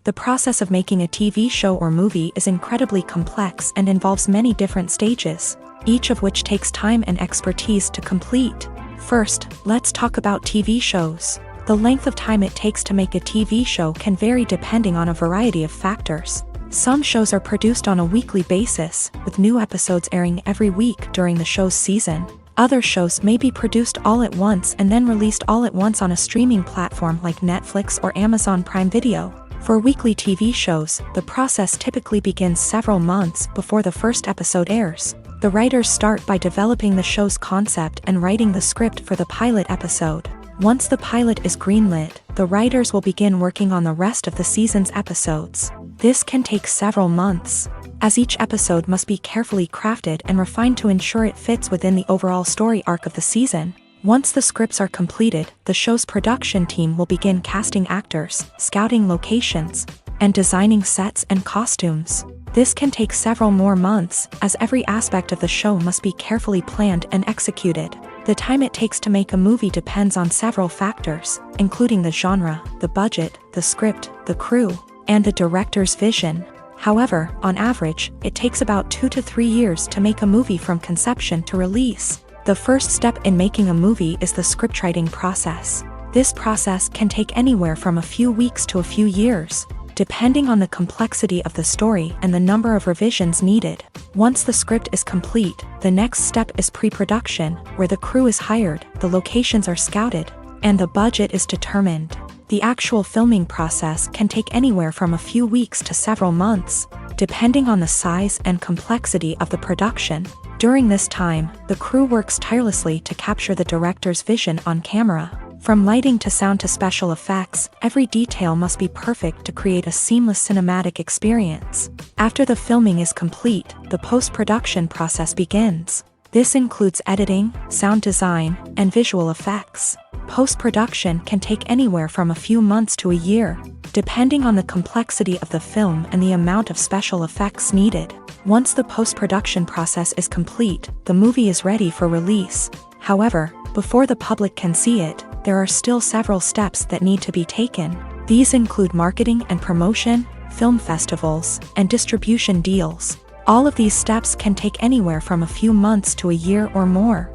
The process of making a TV show or movie is incredibly complex and involves many different stages, each of which takes time and expertise to complete. First, let's talk about TV shows. The length of time it takes to make a TV show can vary depending on a variety of factors. Some shows are produced on a weekly basis, with new episodes airing every week during the show's season. Other shows may be produced all at once and then released all at once on a streaming platform like Netflix or Amazon Prime Video. For weekly TV shows, the process typically begins several months before the first episode airs. The writers start by developing the show's concept and writing the script for the pilot episode. Once the pilot is greenlit, the writers will begin working on the rest of the season's episodes. This can take several months, as each episode must be carefully crafted and refined to ensure it fits within the overall story arc of the season. Once the scripts are completed, the show's production team will begin casting actors, scouting locations, and designing sets and costumes. This can take several more months, as every aspect of the show must be carefully planned and executed. The time it takes to make a movie depends on several factors, including the genre, the budget, the script, the crew, and the director's vision. However, on average, it takes about 2 to 3 years to make a movie from conception to release. The first step in making a movie is the scriptwriting process. This process can take anywhere from a few weeks to a few years, depending on the complexity of the story and the number of revisions needed. Once the script is complete, the next step is pre-production, where the crew is hired, the locations are scouted, and the budget is determined. The actual filming process can take anywhere from a few weeks to several months, depending on the size and complexity of the production. During this time, the crew works tirelessly to capture the director's vision on camera. From lighting to sound to special effects, every detail must be perfect to create a seamless cinematic experience. After the filming is complete, the post-production process begins. This includes editing, sound design, and visual effects. Post-production can take anywhere from a few months to a year, depending on the complexity of the film and the amount of special effects needed. Once the post-production process is complete, the movie is ready for release. However, before the public can see it, there are still several steps that need to be taken. These include marketing and promotion, film festivals, and distribution deals. All of these steps can take anywhere from a few months to a year or more.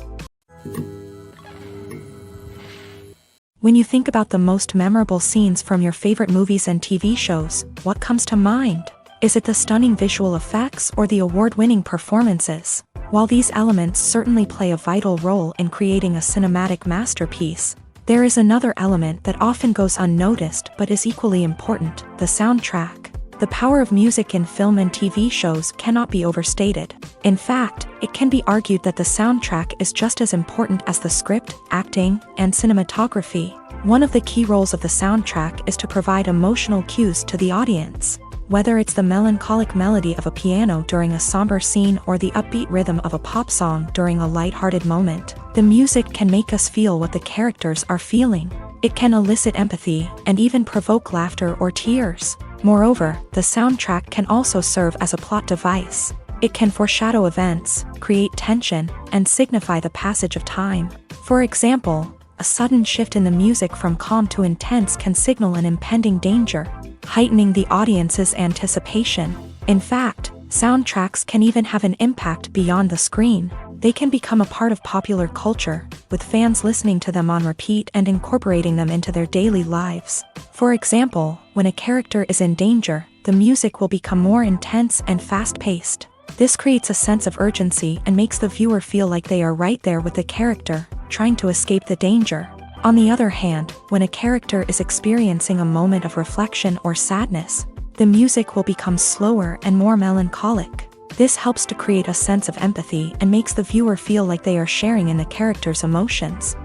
When you think about the most memorable scenes from your favorite movies and TV shows, what comes to mind? Is it the stunning visual effects or the award-winning performances? While these elements certainly play a vital role in creating a cinematic masterpiece, there is another element that often goes unnoticed but is equally important: the soundtrack. The power of music in film and TV shows cannot be overstated. In fact, it can be argued that the soundtrack is just as important as the script, acting, and cinematography. One of the key roles of the soundtrack is to provide emotional cues to the audience. Whether it's the melancholic melody of a piano during a somber scene or the upbeat rhythm of a pop song during a light-hearted moment, the music can make us feel what the characters are feeling. It can elicit empathy and even provoke laughter or tears. Moreover, the soundtrack can also serve as a plot device. It can foreshadow events, create tension, and signify the passage of time. For example, a sudden shift in the music from calm to intense can signal an impending danger, heightening the audience's anticipation. In fact, soundtracks can even have an impact beyond the screen. They can become a part of popular culture, with fans listening to them on repeat and incorporating them into their daily lives. For example, when a character is in danger, the music will become more intense and fast-paced. This creates a sense of urgency and makes the viewer feel like they are right there with the character, trying to escape the danger. On the other hand, when a character is experiencing a moment of reflection or sadness, the music will become slower and more melancholic. This helps to create a sense of empathy and makes the viewer feel like they are sharing in the character's emotions.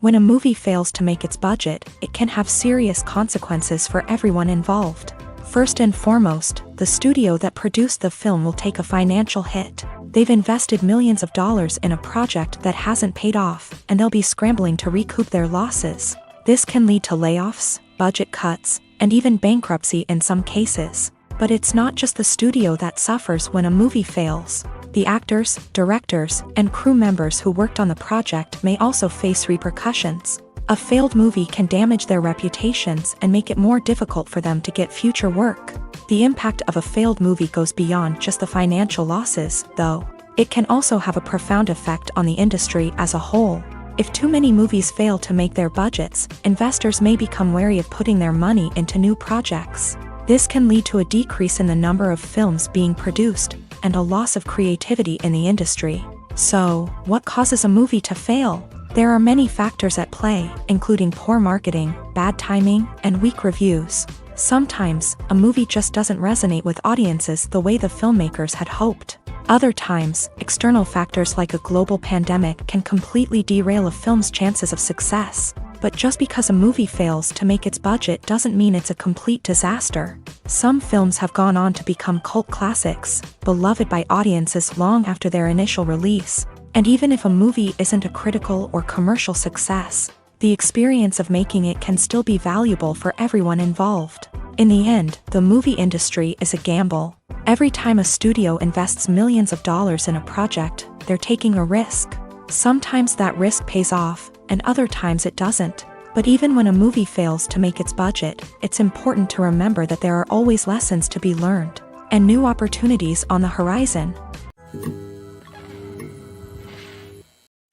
When a movie fails to make its budget, it can have serious consequences for everyone involved. First and foremost, the studio that produced the film will take a financial hit. They've invested millions of dollars in a project that hasn't paid off, and they'll be scrambling to recoup their losses. This can lead to layoffs, budget cuts, and even bankruptcy in some cases. But it's not just the studio that suffers when a movie fails. The actors, directors, and crew members who worked on the project may also face repercussions. A failed movie can damage their reputations and make it more difficult for them to get future work. The impact of a failed movie goes beyond just the financial losses, though. It can also have a profound effect on the industry as a whole. If too many movies fail to make their budgets, investors may become wary of putting their money into new projects. This can lead to a decrease in the number of films being produced, and a loss of creativity in the industry. So, what causes a movie to fail? There are many factors at play, including poor marketing, bad timing, and weak reviews. Sometimes, a movie just doesn't resonate with audiences the way the filmmakers had hoped. Other times, external factors like a global pandemic can completely derail a film's chances of success. But just because a movie fails to make its budget doesn't mean it's a complete disaster. Some films have gone on to become cult classics, beloved by audiences long after their initial release. And even if a movie isn't a critical or commercial success, the experience of making it can still be valuable for everyone involved. In the end, the movie industry is a gamble. Every time a studio invests millions of dollars in a project, they're taking a risk. Sometimes that risk pays off, and other times it doesn't. But even when a movie fails to make its budget, it's important to remember that there are always lessons to be learned, and new opportunities on the horizon.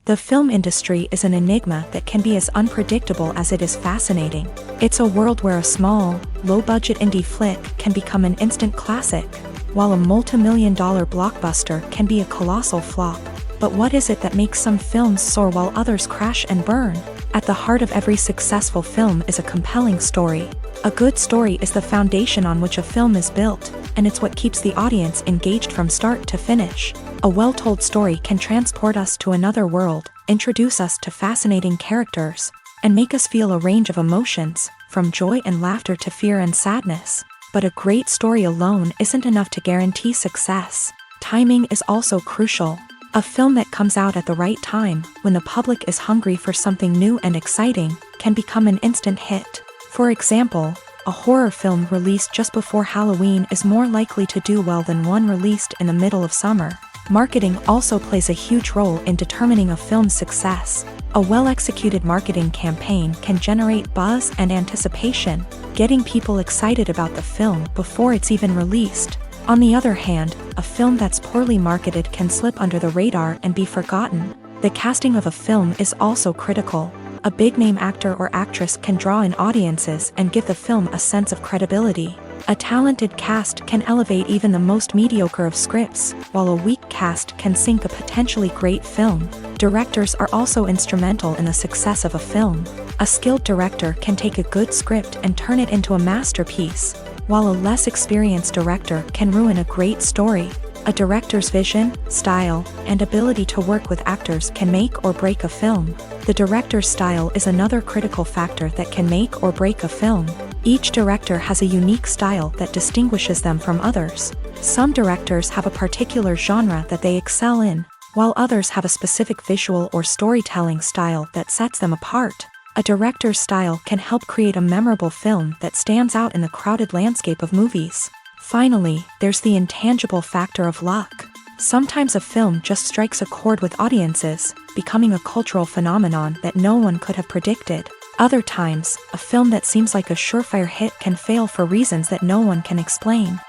The film industry is an enigma that can be as unpredictable as it is fascinating. It's a world where a small, low-budget indie flick can become an instant classic, while a multi-million-dollar blockbuster can be a colossal flop. But what is it that makes some films soar while others crash and burn? At the heart of every successful film is a compelling story. A good story is the foundation on which a film is built, and it's what keeps the audience engaged from start to finish. A well-told story can transport us to another world, introduce us to fascinating characters, and make us feel a range of emotions, from joy and laughter to fear and sadness. But a great story alone isn't enough to guarantee success. Timing is also crucial. A film that comes out at the right time, when the public is hungry for something new and exciting, can become an instant hit. For example, a horror film released just before Halloween is more likely to do well than one released in the middle of summer. Marketing also plays a huge role in determining a film's success. A well-executed marketing campaign can generate buzz and anticipation, getting people excited about the film before it's even released. On the other hand, a film that's poorly marketed can slip under the radar and be forgotten. The casting of a film is also critical. A big-name actor or actress can draw in audiences and give the film a sense of credibility. A talented cast can elevate even the most mediocre of scripts, while a weak cast can sink a potentially great film. Directors are also instrumental in the success of a film. A skilled director can take a good script and turn it into a masterpiece, while a less experienced director can ruin a great story. A director's vision, style, and ability to work with actors can make or break a film. The director's style is another critical factor that can make or break a film. Each director has a unique style that distinguishes them from others. Some directors have a particular genre that they excel in, while others have a specific visual or storytelling style that sets them apart. A director's style can help create a memorable film that stands out in the crowded landscape of movies. Finally, there's the intangible factor of luck. Sometimes a film just strikes a chord with audiences, becoming a cultural phenomenon that no one could have predicted. Other times, a film that seems like a surefire hit can fail for reasons that no one can explain.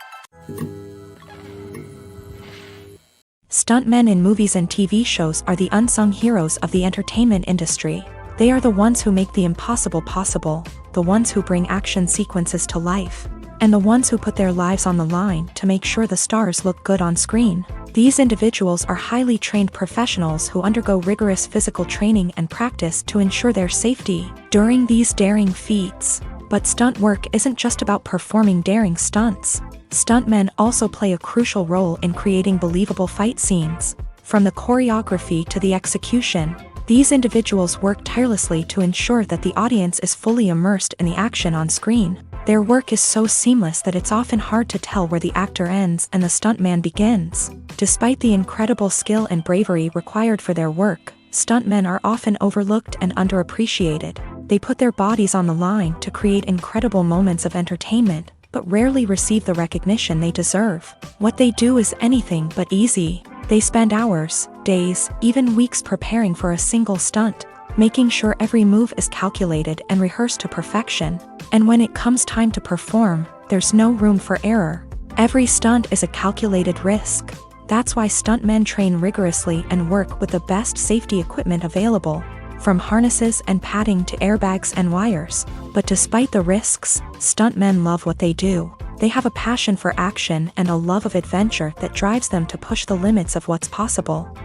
Stuntmen in movies and TV shows are the unsung heroes of the entertainment industry. They are the ones who make the impossible possible, the ones who bring action sequences to life, and the ones who put their lives on the line to make sure the stars look good on screen. These individuals are highly trained professionals who undergo rigorous physical training and practice to ensure their safety during these daring feats. But stunt work isn't just about performing daring stunts. Stuntmen also play a crucial role in creating believable fight scenes. From the choreography to the execution, these individuals work tirelessly to ensure that the audience is fully immersed in the action on screen. Their work is so seamless that it's often hard to tell where the actor ends and the stuntman begins. Despite the incredible skill and bravery required for their work, stuntmen are often overlooked and underappreciated. They put their bodies on the line to create incredible moments of entertainment, but rarely receive the recognition they deserve. What they do is anything but easy. They spend hours, days, even weeks preparing for a single stunt, making sure every move is calculated and rehearsed to perfection. And when it comes time to perform, there's no room for error. Every stunt is a calculated risk. That's why stuntmen train rigorously and work with the best safety equipment available, from harnesses and padding to airbags and wires. But despite the risks, stuntmen love what they do. They have a passion for action and a love of adventure that drives them to push the limits of what's possible.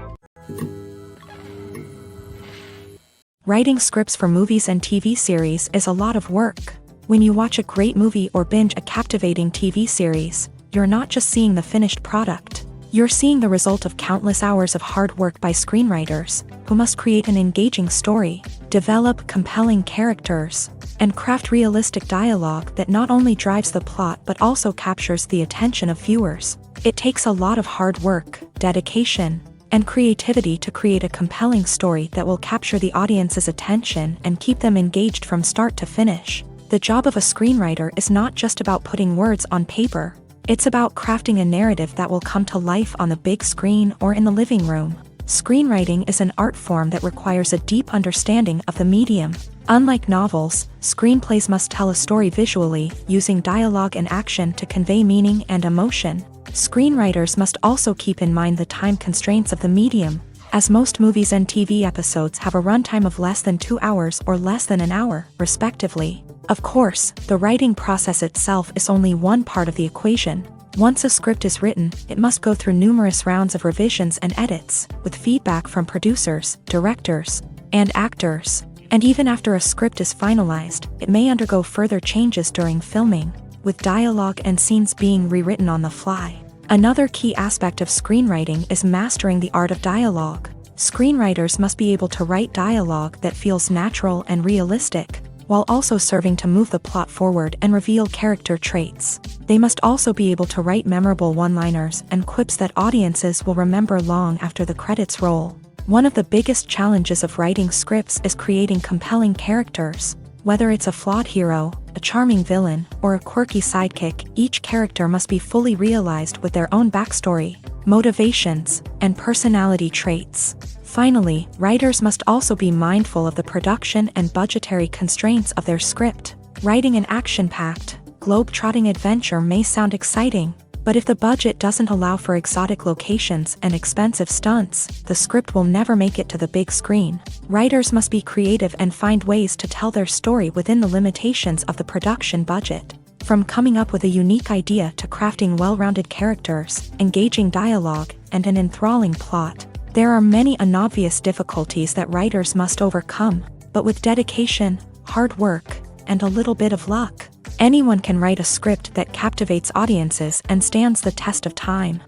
Writing scripts for movies and TV series is a lot of work. When you watch a great movie or binge a captivating TV series, you're not just seeing the finished product. You're seeing the result of countless hours of hard work by screenwriters, who must create an engaging story, develop compelling characters, and craft realistic dialogue that not only drives the plot but also captures the attention of viewers. It takes a lot of hard work, dedication, and creativity to create a compelling story that will capture the audience's attention and keep them engaged from start to finish. The job of a screenwriter is not just about putting words on paper. It's about crafting a narrative that will come to life on the big screen or in the living room. Screenwriting is an art form that requires a deep understanding of the medium. Unlike novels, screenplays must tell a story visually, using dialogue and action to convey meaning and emotion. Screenwriters must also keep in mind the time constraints of the medium, as most movies and TV episodes have a runtime of less than 2 hours or less than an hour, respectively. Of course, the writing process itself is only one part of the equation. Once a script is written, it must go through numerous rounds of revisions and edits, with feedback from producers, directors, and actors. And even after a script is finalized, it may undergo further changes during filming, with dialogue and scenes being rewritten on the fly. Another key aspect of screenwriting is mastering the art of dialogue. Screenwriters must be able to write dialogue that feels natural and realistic, while also serving to move the plot forward and reveal character traits. They must also be able to write memorable one-liners and quips that audiences will remember long after the credits roll. One of the biggest challenges of writing scripts is creating compelling characters. Whether it's a flawed hero, a charming villain, or a quirky sidekick, each character must be fully realized with their own backstory, motivations, and personality traits. Finally, writers must also be mindful of the production and budgetary constraints of their script. Writing an action-packed, globe-trotting adventure may sound exciting, but if the budget doesn't allow for exotic locations and expensive stunts, the script will never make it to the big screen. Writers must be creative and find ways to tell their story within the limitations of the production budget. From coming up with a unique idea to crafting well-rounded characters, engaging dialogue, and an enthralling plot, there are many unobvious difficulties that writers must overcome, but with dedication, hard work, and a little bit of luck, anyone can write a script that captivates audiences and stands the test of time.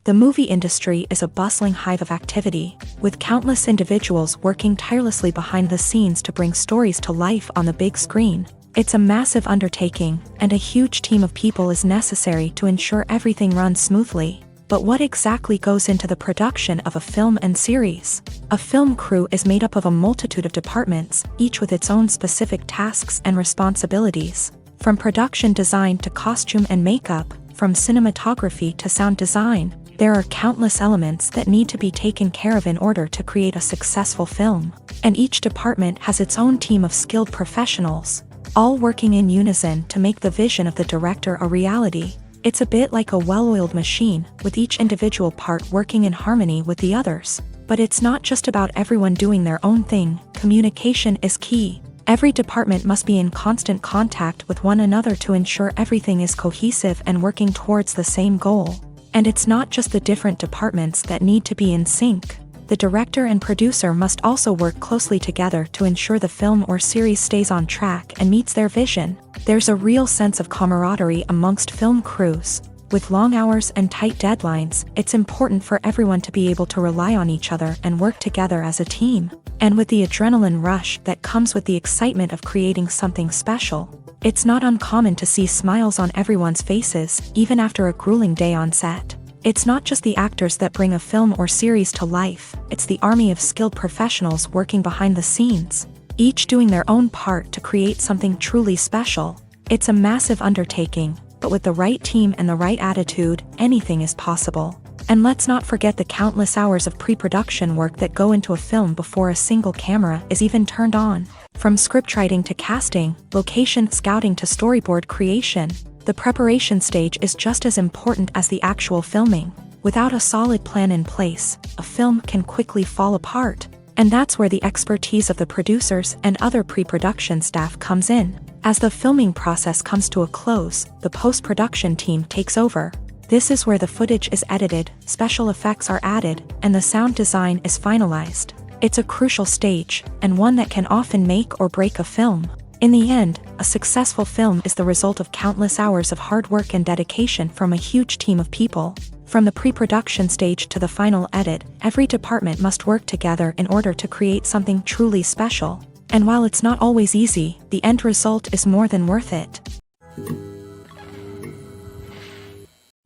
The movie industry is a bustling hive of activity, with countless individuals working tirelessly behind the scenes to bring stories to life on the big screen. It's a massive undertaking, and a huge team of people is necessary to ensure everything runs smoothly. But what exactly goes into the production of a film and series? A film crew is made up of a multitude of departments, each with its own specific tasks and responsibilities. From production design to costume and makeup, from cinematography to sound design, there are countless elements that need to be taken care of in order to create a successful film. And each department has its own team of skilled professionals, all working in unison to make the vision of the director a reality. It's a bit like a well-oiled machine, with each individual part working in harmony with the others. But it's not just about everyone doing their own thing. Communication is key. Every department must be in constant contact with one another to ensure everything is cohesive and working towards the same goal. And it's not just the different departments that need to be in sync. The director and producer must also work closely together to ensure the film or series stays on track and meets their vision. There's a real sense of camaraderie amongst film crews. With long hours and tight deadlines, it's important for everyone to be able to rely on each other and work together as a team. And with the adrenaline rush that comes with the excitement of creating something special, it's not uncommon to see smiles on everyone's faces, even after a grueling day on set. It's not just the actors that bring a film or series to life, it's the army of skilled professionals working behind the scenes, each doing their own part to create something truly special. It's a massive undertaking, but with the right team and the right attitude, anything is possible. And let's not forget the countless hours of pre-production work that go into a film before a single camera is even turned on. From scriptwriting to casting, location scouting to storyboard creation, the preparation stage is just as important as the actual filming. Without a solid plan in place, a film can quickly fall apart. And that's where the expertise of the producers and other pre-production staff comes in. As the filming process comes to a close, the post-production team takes over. This is where the footage is edited, special effects are added, and the sound design is finalized. It's a crucial stage, and one that can often make or break a film. In the end, a successful film is the result of countless hours of hard work and dedication from a huge team of people. From the pre-production stage to the final edit, every department must work together in order to create something truly special. And while it's not always easy, the end result is more than worth it.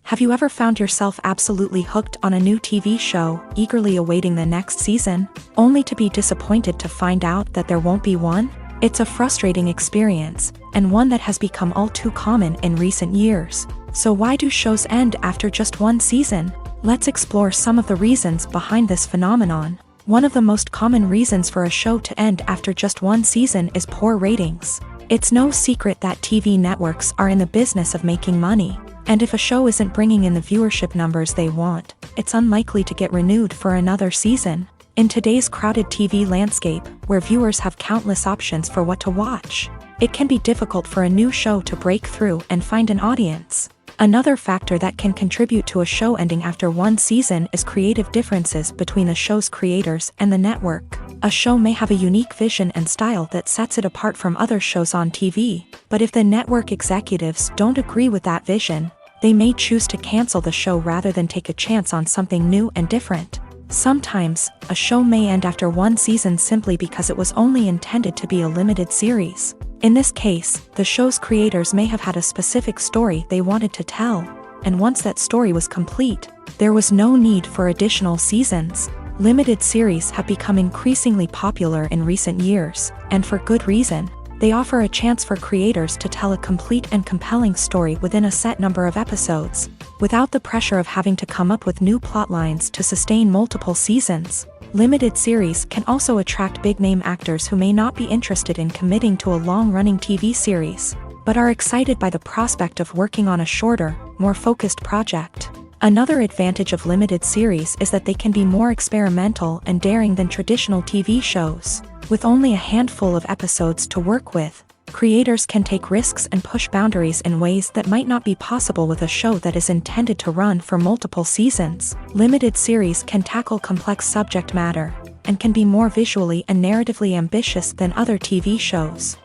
Have you ever found yourself absolutely hooked on a new TV show, eagerly awaiting the next season, only to be disappointed to find out that there won't be one? It's a frustrating experience, and one that has become all too common in recent years. So why do shows end after just one season? Let's explore some of the reasons behind this phenomenon. One of the most common reasons for a show to end after just one season is poor ratings. It's no secret that TV networks are in the business of making money, and if a show isn't bringing in the viewership numbers they want, it's unlikely to get renewed for another season. In today's crowded TV landscape, where viewers have countless options for what to watch, it can be difficult for a new show to break through and find an audience. Another factor that can contribute to a show ending after one season is creative differences between the show's creators and the network. A show may have a unique vision and style that sets it apart from other shows on TV, but if the network executives don't agree with that vision, they may choose to cancel the show rather than take a chance on something new and different. Sometimes, a show may end after one season simply because it was only intended to be a limited series. In this case, the show's creators may have had a specific story they wanted to tell, and once that story was complete, there was no need for additional seasons. Limited series have become increasingly popular in recent years, and for good reason. They offer a chance for creators to tell a complete and compelling story within a set number of episodes, without the pressure of having to come up with new plotlines to sustain multiple seasons. Limited series can also attract big-name actors who may not be interested in committing to a long-running TV series, but are excited by the prospect of working on a shorter, more focused project. Another advantage of limited series is that they can be more experimental and daring than traditional TV shows. With only a handful of episodes to work with, creators can take risks and push boundaries in ways that might not be possible with a show that is intended to run for multiple seasons. Limited series can tackle complex subject matter, and can be more visually and narratively ambitious than other TV shows.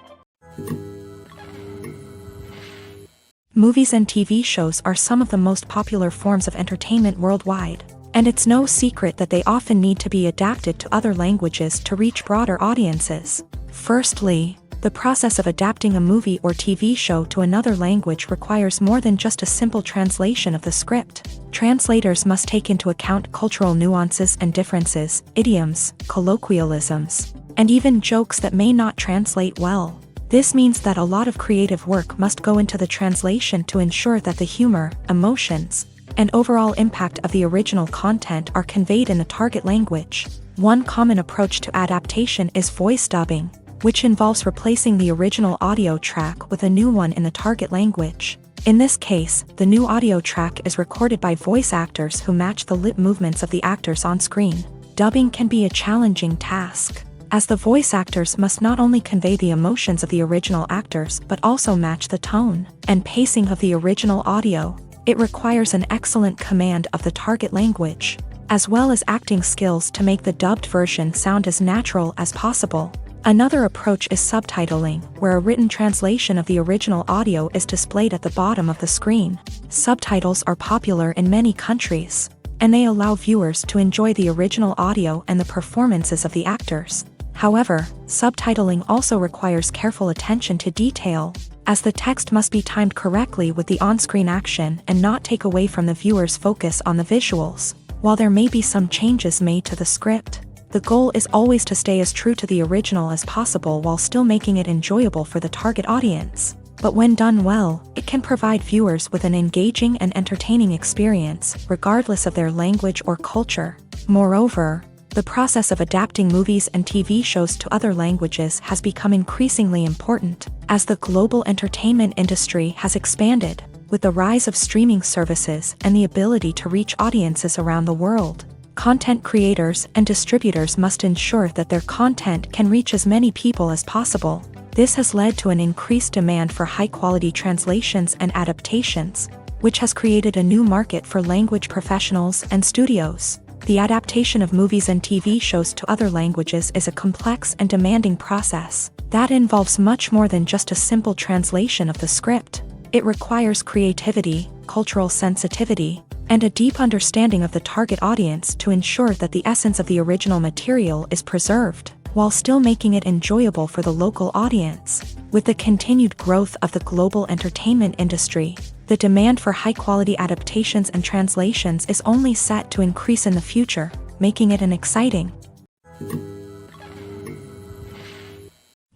Movies and TV shows are some of the most popular forms of entertainment worldwide, and it's no secret that they often need to be adapted to other languages to reach broader audiences. Firstly, the process of adapting a movie or TV show to another language requires more than just a simple translation of the script. Translators must take into account cultural nuances and differences, idioms, colloquialisms, and even jokes that may not translate well. This means that a lot of creative work must go into the translation to ensure that the humor, emotions, and overall impact of the original content are conveyed in the target language. One common approach to adaptation is voice dubbing, which involves replacing the original audio track with a new one in the target language. In this case, the new audio track is recorded by voice actors who match the lip movements of the actors on screen. Dubbing can be a challenging task, as the voice actors must not only convey the emotions of the original actors but also match the tone and pacing of the original audio. It requires an excellent command of the target language, as well as acting skills to make the dubbed version sound as natural as possible. Another approach is subtitling, where a written translation of the original audio is displayed at the bottom of the screen. Subtitles are popular in many countries, and they allow viewers to enjoy the original audio and the performances of the actors. However, subtitling also requires careful attention to detail, as the text must be timed correctly with the on-screen action and not take away from the viewer's focus on the visuals. While there may be some changes made to the script, the goal is always to stay as true to the original as possible while still making it enjoyable for the target audience. But when done well, it can provide viewers with an engaging and entertaining experience, regardless of their language or culture. Moreover, the process of adapting movies and TV shows to other languages has become increasingly important, as the global entertainment industry has expanded, with the rise of streaming services and the ability to reach audiences around the world. Content creators and distributors must ensure that their content can reach as many people as possible. This has led to an increased demand for high-quality translations and adaptations, which has created a new market for language professionals and studios. The adaptation of movies and TV shows to other languages is a complex and demanding process that involves much more than just a simple translation of the script. It requires creativity, cultural sensitivity, and a deep understanding of the target audience to ensure that the essence of the original material is preserved, while still making it enjoyable for the local audience. With the continued growth of the global entertainment industry, the demand for high-quality adaptations and translations is only set to increase in the future, making it an exciting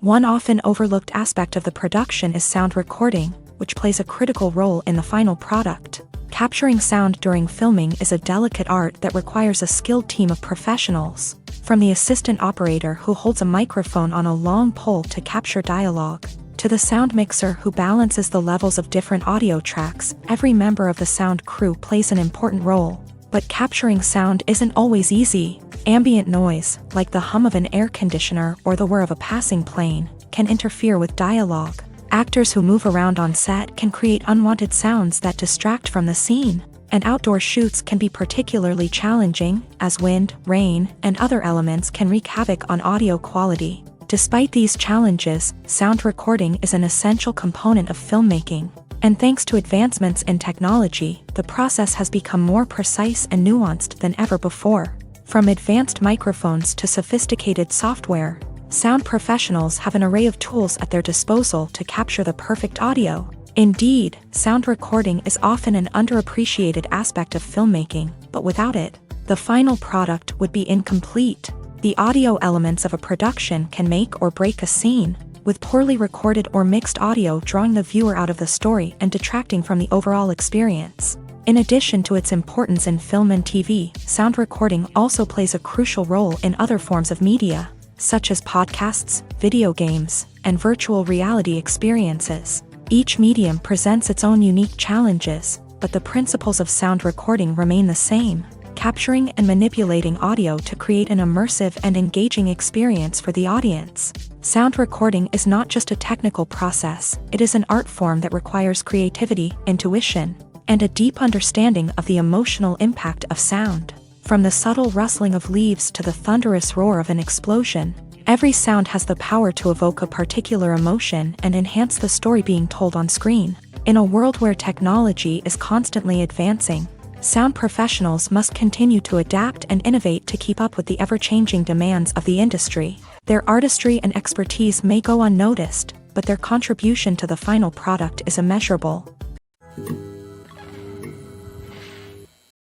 One often overlooked aspect of the production is sound recording, which plays a critical role in the final product. Capturing sound during filming is a delicate art that requires a skilled team of professionals. From the assistant operator who holds a microphone on a long pole to capture dialogue, to the sound mixer who balances the levels of different audio tracks, every member of the sound crew plays an important role. But capturing sound isn't always easy. Ambient noise, like the hum of an air conditioner or the whir of a passing plane, can interfere with dialogue. Actors who move around on set can create unwanted sounds that distract from the scene. And outdoor shoots can be particularly challenging, as wind, rain, and other elements can wreak havoc on audio quality. Despite these challenges, sound recording is an essential component of filmmaking. And thanks to advancements in technology, the process has become more precise and nuanced than ever before. From advanced microphones to sophisticated software, sound professionals have an array of tools at their disposal to capture the perfect audio. Indeed, sound recording is often an underappreciated aspect of filmmaking, but without it, the final product would be incomplete. The audio elements of a production can make or break a scene, with poorly recorded or mixed audio drawing the viewer out of the story and detracting from the overall experience. In addition to its importance in film and TV, sound recording also plays a crucial role in other forms of media, such as podcasts, video games, and virtual reality experiences. Each medium presents its own unique challenges, but the principles of sound recording remain the same: capturing and manipulating audio to create an immersive and engaging experience for the audience. Sound recording is not just a technical process, it is an art form that requires creativity, intuition, and a deep understanding of the emotional impact of sound. From the subtle rustling of leaves to the thunderous roar of an explosion, every sound has the power to evoke a particular emotion and enhance the story being told on screen. In a world where technology is constantly advancing, sound professionals must continue to adapt and innovate to keep up with the ever-changing demands of the industry. Their artistry and expertise may go unnoticed, but their contribution to the final product is immeasurable.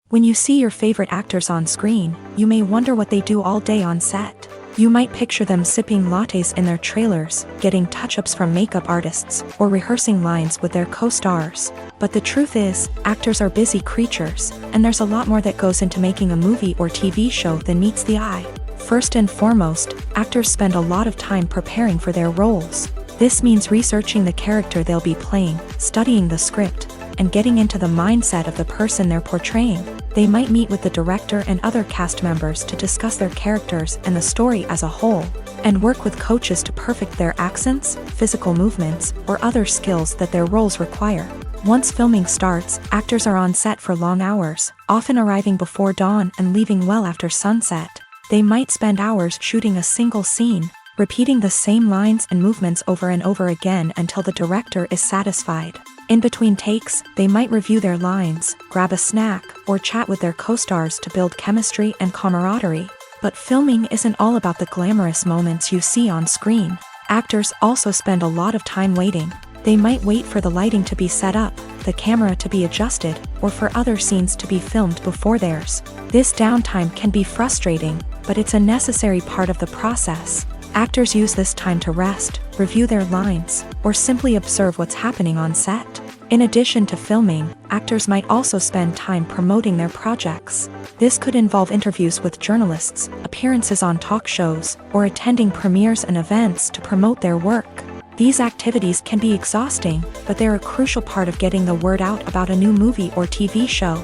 When you see your favorite actors on screen, you may wonder what they do all day on set. You might picture them sipping lattes in their trailers, getting touch-ups from makeup artists, or rehearsing lines with their co-stars. But the truth is, actors are busy creatures, and there's a lot more that goes into making a movie or TV show than meets the eye. First and foremost, actors spend a lot of time preparing for their roles. This means researching the character they'll be playing, studying the script, and getting into the mindset of the person they're portraying. They might meet with the director and other cast members to discuss their characters and the story as a whole, and work with coaches to perfect their accents, physical movements, or other skills that their roles require. Once filming starts, actors are on set for long hours, often arriving before dawn and leaving well after sunset. They might spend hours shooting a single scene, repeating the same lines and movements over and over again until the director is satisfied. In between takes, they might review their lines, grab a snack, or chat with their co-stars to build chemistry and camaraderie. But filming isn't all about the glamorous moments you see on screen. Actors also spend a lot of time waiting. They might wait for the lighting to be set up, the camera to be adjusted, or for other scenes to be filmed before theirs. This downtime can be frustrating, but it's a necessary part of the process. Actors use this time to rest, review their lines, or simply observe what's happening on set. In addition to filming, actors might also spend time promoting their projects. This could involve interviews with journalists, appearances on talk shows, or attending premieres and events to promote their work. These activities can be exhausting, but they're a crucial part of getting the word out about a new movie or TV show.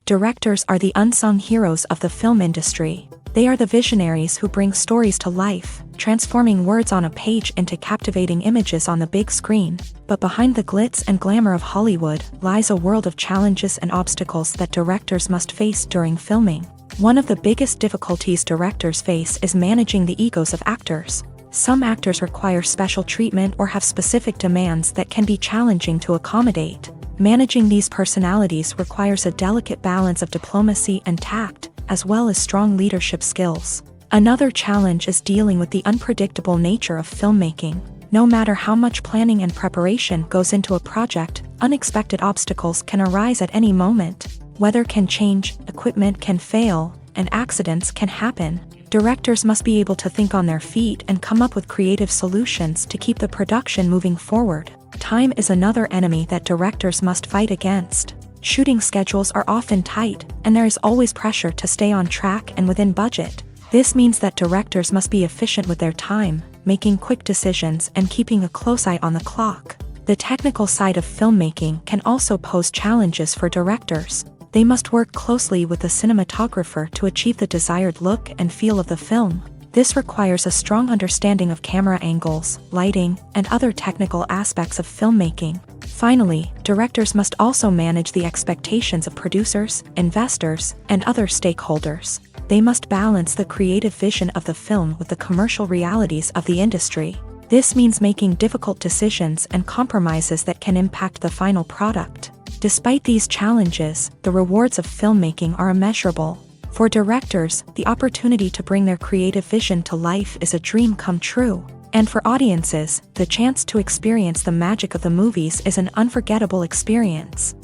Directors are the unsung heroes of the film industry. They are the visionaries who bring stories to life, transforming words on a page into captivating images on the big screen. But behind the glitz and glamour of Hollywood lies a world of challenges and obstacles that directors must face during filming. One of the biggest difficulties directors face is managing the egos of actors. Some actors require special treatment or have specific demands that can be challenging to accommodate. Managing these personalities requires a delicate balance of diplomacy and tact, as well as strong leadership skills. Another challenge is dealing with the unpredictable nature of filmmaking. No matter how much planning and preparation goes into a project, unexpected obstacles can arise at any moment. Weather can change, equipment can fail, and accidents can happen. Directors must be able to think on their feet and come up with creative solutions to keep the production moving forward. Time is another enemy that directors must fight against. Shooting schedules are often tight, and there is always pressure to stay on track and within budget. This means that directors must be efficient with their time, making quick decisions and keeping a close eye on the clock. The technical side of filmmaking can also pose challenges for directors. They must work closely with the cinematographer to achieve the desired look and feel of the film. This requires a strong understanding of camera angles, lighting, and other technical aspects of filmmaking. Finally, directors must also manage the expectations of producers, investors, and other stakeholders. They must balance the creative vision of the film with the commercial realities of the industry. This means making difficult decisions and compromises that can impact the final product. Despite these challenges, the rewards of filmmaking are immeasurable. For directors, the opportunity to bring their creative vision to life is a dream come true. And for audiences, the chance to experience the magic of the movies is an unforgettable experience.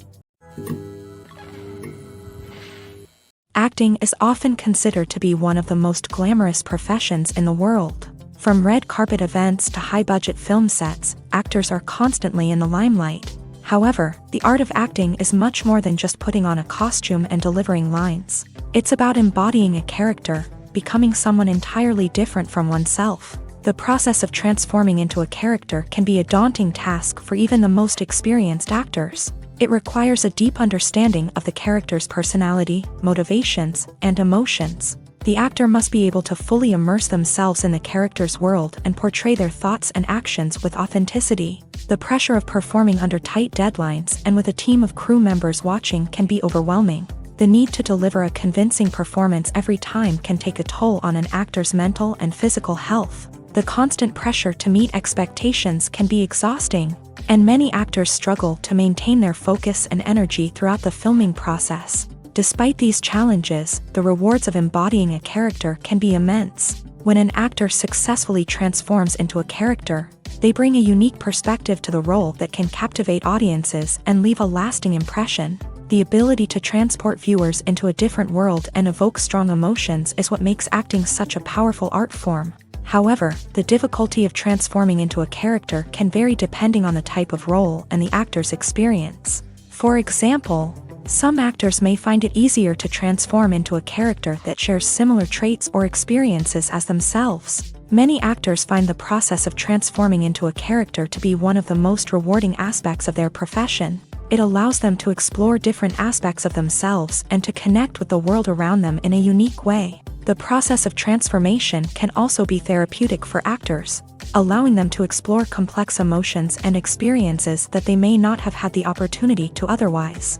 Acting is often considered to be one of the most glamorous professions in the world. From red carpet events to high-budget film sets, actors are constantly in the limelight. However, the art of acting is much more than just putting on a costume and delivering lines. It's about embodying a character, becoming someone entirely different from oneself. The process of transforming into a character can be a daunting task for even the most experienced actors. It requires a deep understanding of the character's personality, motivations, and emotions. The actor must be able to fully immerse themselves in the character's world and portray their thoughts and actions with authenticity. The pressure of performing under tight deadlines and with a team of crew members watching can be overwhelming. The need to deliver a convincing performance every time can take a toll on an actor's mental and physical health. The constant pressure to meet expectations can be exhausting, and many actors struggle to maintain their focus and energy throughout the filming process. Despite these challenges, the rewards of embodying a character can be immense. When an actor successfully transforms into a character, they bring a unique perspective to the role that can captivate audiences and leave a lasting impression. The ability to transport viewers into a different world and evoke strong emotions is what makes acting such a powerful art form. However, the difficulty of transforming into a character can vary depending on the type of role and the actor's experience. For example, some actors may find it easier to transform into a character that shares similar traits or experiences as themselves. Many actors find the process of transforming into a character to be one of the most rewarding aspects of their profession. It allows them to explore different aspects of themselves and to connect with the world around them in a unique way. The process of transformation can also be therapeutic for actors, allowing them to explore complex emotions and experiences that they may not have had the opportunity to otherwise.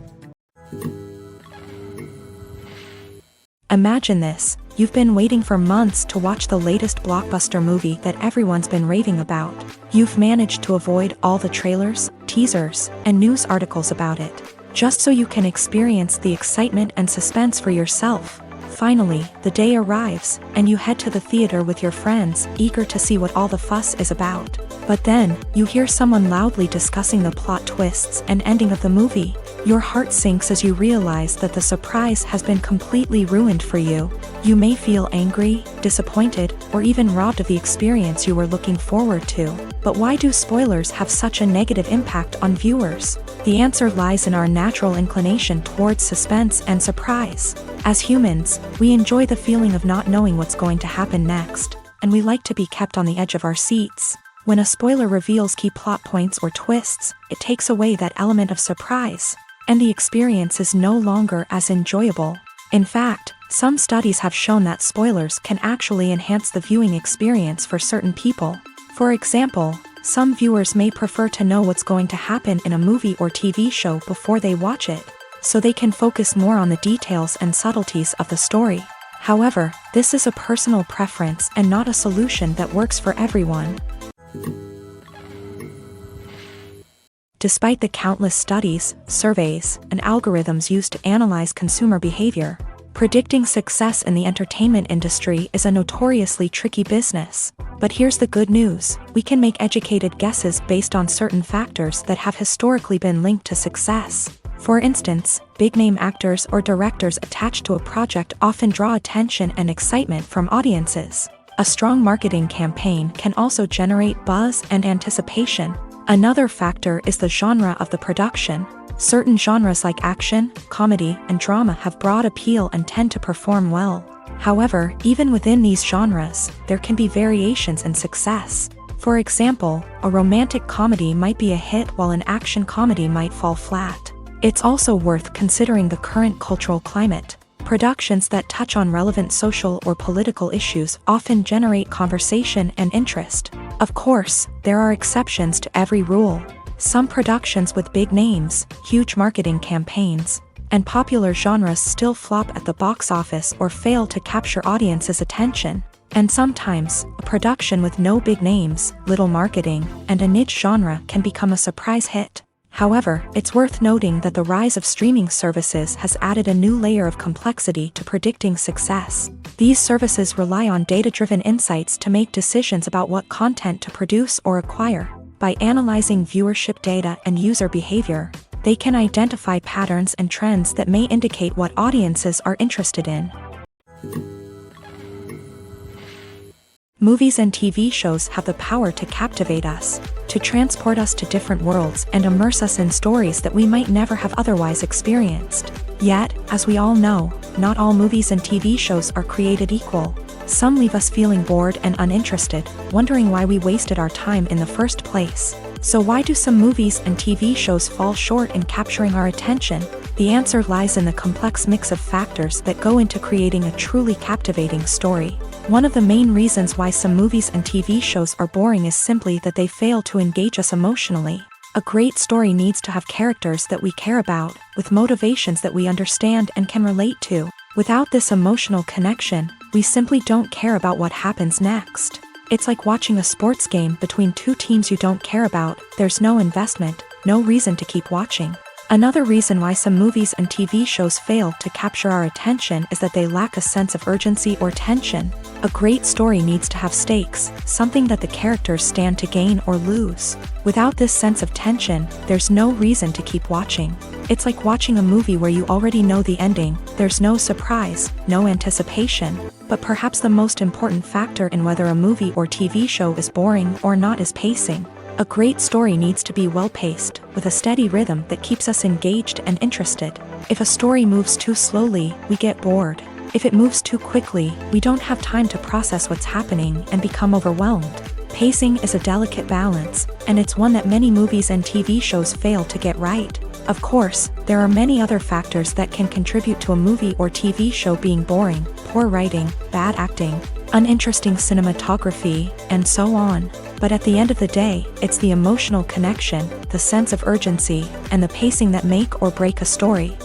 Imagine this: you've been waiting for months to watch the latest blockbuster movie that everyone's been raving about. You've managed to avoid all the trailers, teasers, and news articles about it, just so you can experience the excitement and suspense for yourself. Finally, the day arrives, and you head to the theater with your friends, eager to see what all the fuss is about. But then, you hear someone loudly discussing the plot twists and ending of the movie. Your heart sinks as you realize that the surprise has been completely ruined for you. You may feel angry, disappointed, or even robbed of the experience you were looking forward to. But why do spoilers have such a negative impact on viewers? The answer lies in our natural inclination towards suspense and surprise. As humans, we enjoy the feeling of not knowing what's going to happen next, and we like to be kept on the edge of our seats. When a spoiler reveals key plot points or twists, it takes away that element of surprise, and the experience is no longer as enjoyable. In fact, some studies have shown that spoilers can actually enhance the viewing experience for certain people. For example, some viewers may prefer to know what's going to happen in a movie or TV show before they watch it, so they can focus more on the details and subtleties of the story. However, this is a personal preference and not a solution that works for everyone. Despite the countless studies, surveys, and algorithms used to analyze consumer behavior, predicting success in the entertainment industry is a notoriously tricky business. But here's the good news: we can make educated guesses based on certain factors that have historically been linked to success. For instance, big-name actors or directors attached to a project often draw attention and excitement from audiences. A strong marketing campaign can also generate buzz and anticipation. Another factor is the genre of the production. Certain genres like action, comedy, and drama have broad appeal and tend to perform well. However, even within these genres, there can be variations in success. For example, a romantic comedy might be a hit while an action comedy might fall flat. It's also worth considering the current cultural climate. Productions that touch on relevant social or political issues often generate conversation and interest. Of course, there are exceptions to every rule. Some productions with big names, huge marketing campaigns, and popular genres still flop at the box office or fail to capture audiences' attention. And sometimes, a production with no big names, little marketing, and a niche genre can become a surprise hit. However, it's worth noting that the rise of streaming services has added a new layer of complexity to predicting success. These services rely on data-driven insights to make decisions about what content to produce or acquire. By analyzing viewership data and user behavior, they can identify patterns and trends that may indicate what audiences are interested in. Movies and TV shows have the power to captivate us, to transport us to different worlds and immerse us in stories that we might never have otherwise experienced. Yet, as we all know, not all movies and TV shows are created equal. Some leave us feeling bored and uninterested, wondering why we wasted our time in the first place. So why do some movies and TV shows fall short in capturing our attention? The answer lies in the complex mix of factors that go into creating a truly captivating story. One of the main reasons why some movies and TV shows are boring is simply that they fail to engage us emotionally. A great story needs to have characters that we care about, with motivations that we understand and can relate to. Without this emotional connection, we simply don't care about what happens next. It's like watching a sports game between two teams you don't care about. There's no investment, no reason to keep watching. Another reason why some movies and TV shows fail to capture our attention is that they lack a sense of urgency or tension. A great story needs to have stakes, something that the characters stand to gain or lose. Without this sense of tension, there's no reason to keep watching. It's like watching a movie where you already know the ending. There's no surprise, no anticipation. But perhaps the most important factor in whether a movie or TV show is boring or not is pacing. A great story needs to be well-paced, with a steady rhythm that keeps us engaged and interested. If a story moves too slowly, we get bored. If it moves too quickly, we don't have time to process what's happening and become overwhelmed. Pacing is a delicate balance, and it's one that many movies and TV shows fail to get right. Of course, there are many other factors that can contribute to a movie or TV show being boring: poor writing, bad acting, uninteresting cinematography, and so on. But at the end of the day, it's the emotional connection, the sense of urgency, and the pacing that make or break a story.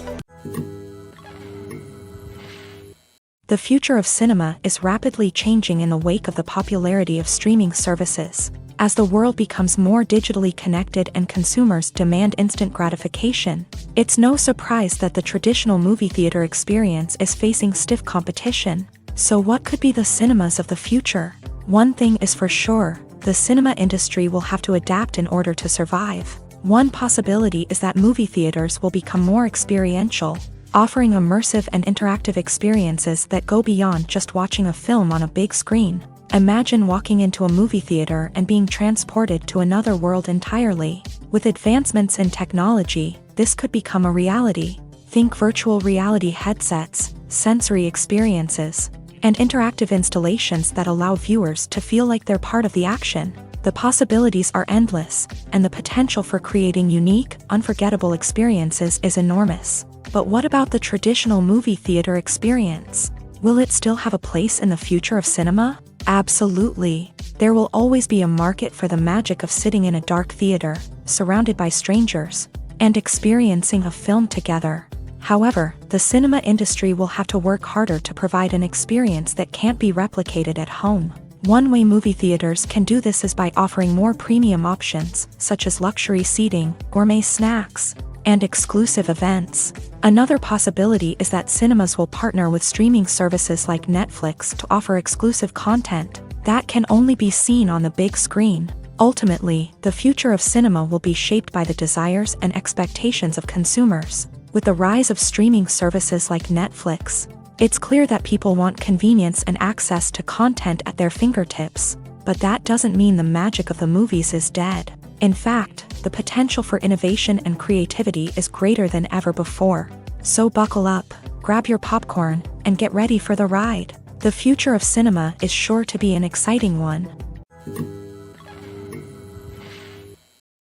The future of cinema is rapidly changing in the wake of the popularity of streaming services. As the world becomes more digitally connected and consumers demand instant gratification, it's no surprise that the traditional movie theater experience is facing stiff competition. So what could be the cinemas of the future? One thing is for sure: the cinema industry will have to adapt in order to survive. One possibility is that movie theaters will become more experiential, offering immersive and interactive experiences that go beyond just watching a film on a big screen. Imagine walking into a movie theater and being transported to another world entirely. With advancements in technology, this could become a reality. Think virtual reality headsets, sensory experiences, and interactive installations that allow viewers to feel like they're part of the action. The possibilities are endless, and the potential for creating unique, unforgettable experiences is enormous. But what about the traditional movie theater experience? Will it still have a place in the future of cinema? Absolutely. There will always be a market for the magic of sitting in a dark theater, surrounded by strangers, and experiencing a film together. However, the cinema industry will have to work harder to provide an experience that can't be replicated at home. One way movie theaters can do this is by offering more premium options, such as luxury seating, gourmet snacks, and exclusive events. Another possibility is that cinemas will partner with streaming services like Netflix to offer exclusive content that can only be seen on the big screen. Ultimately, the future of cinema will be shaped by the desires and expectations of consumers. With the rise of streaming services like Netflix, it's clear that people want convenience and access to content at their fingertips. But that doesn't mean the magic of the movies is dead. In fact, the potential for innovation and creativity is greater than ever before. So buckle up, grab your popcorn, and get ready for the ride. The future of cinema is sure to be an exciting one.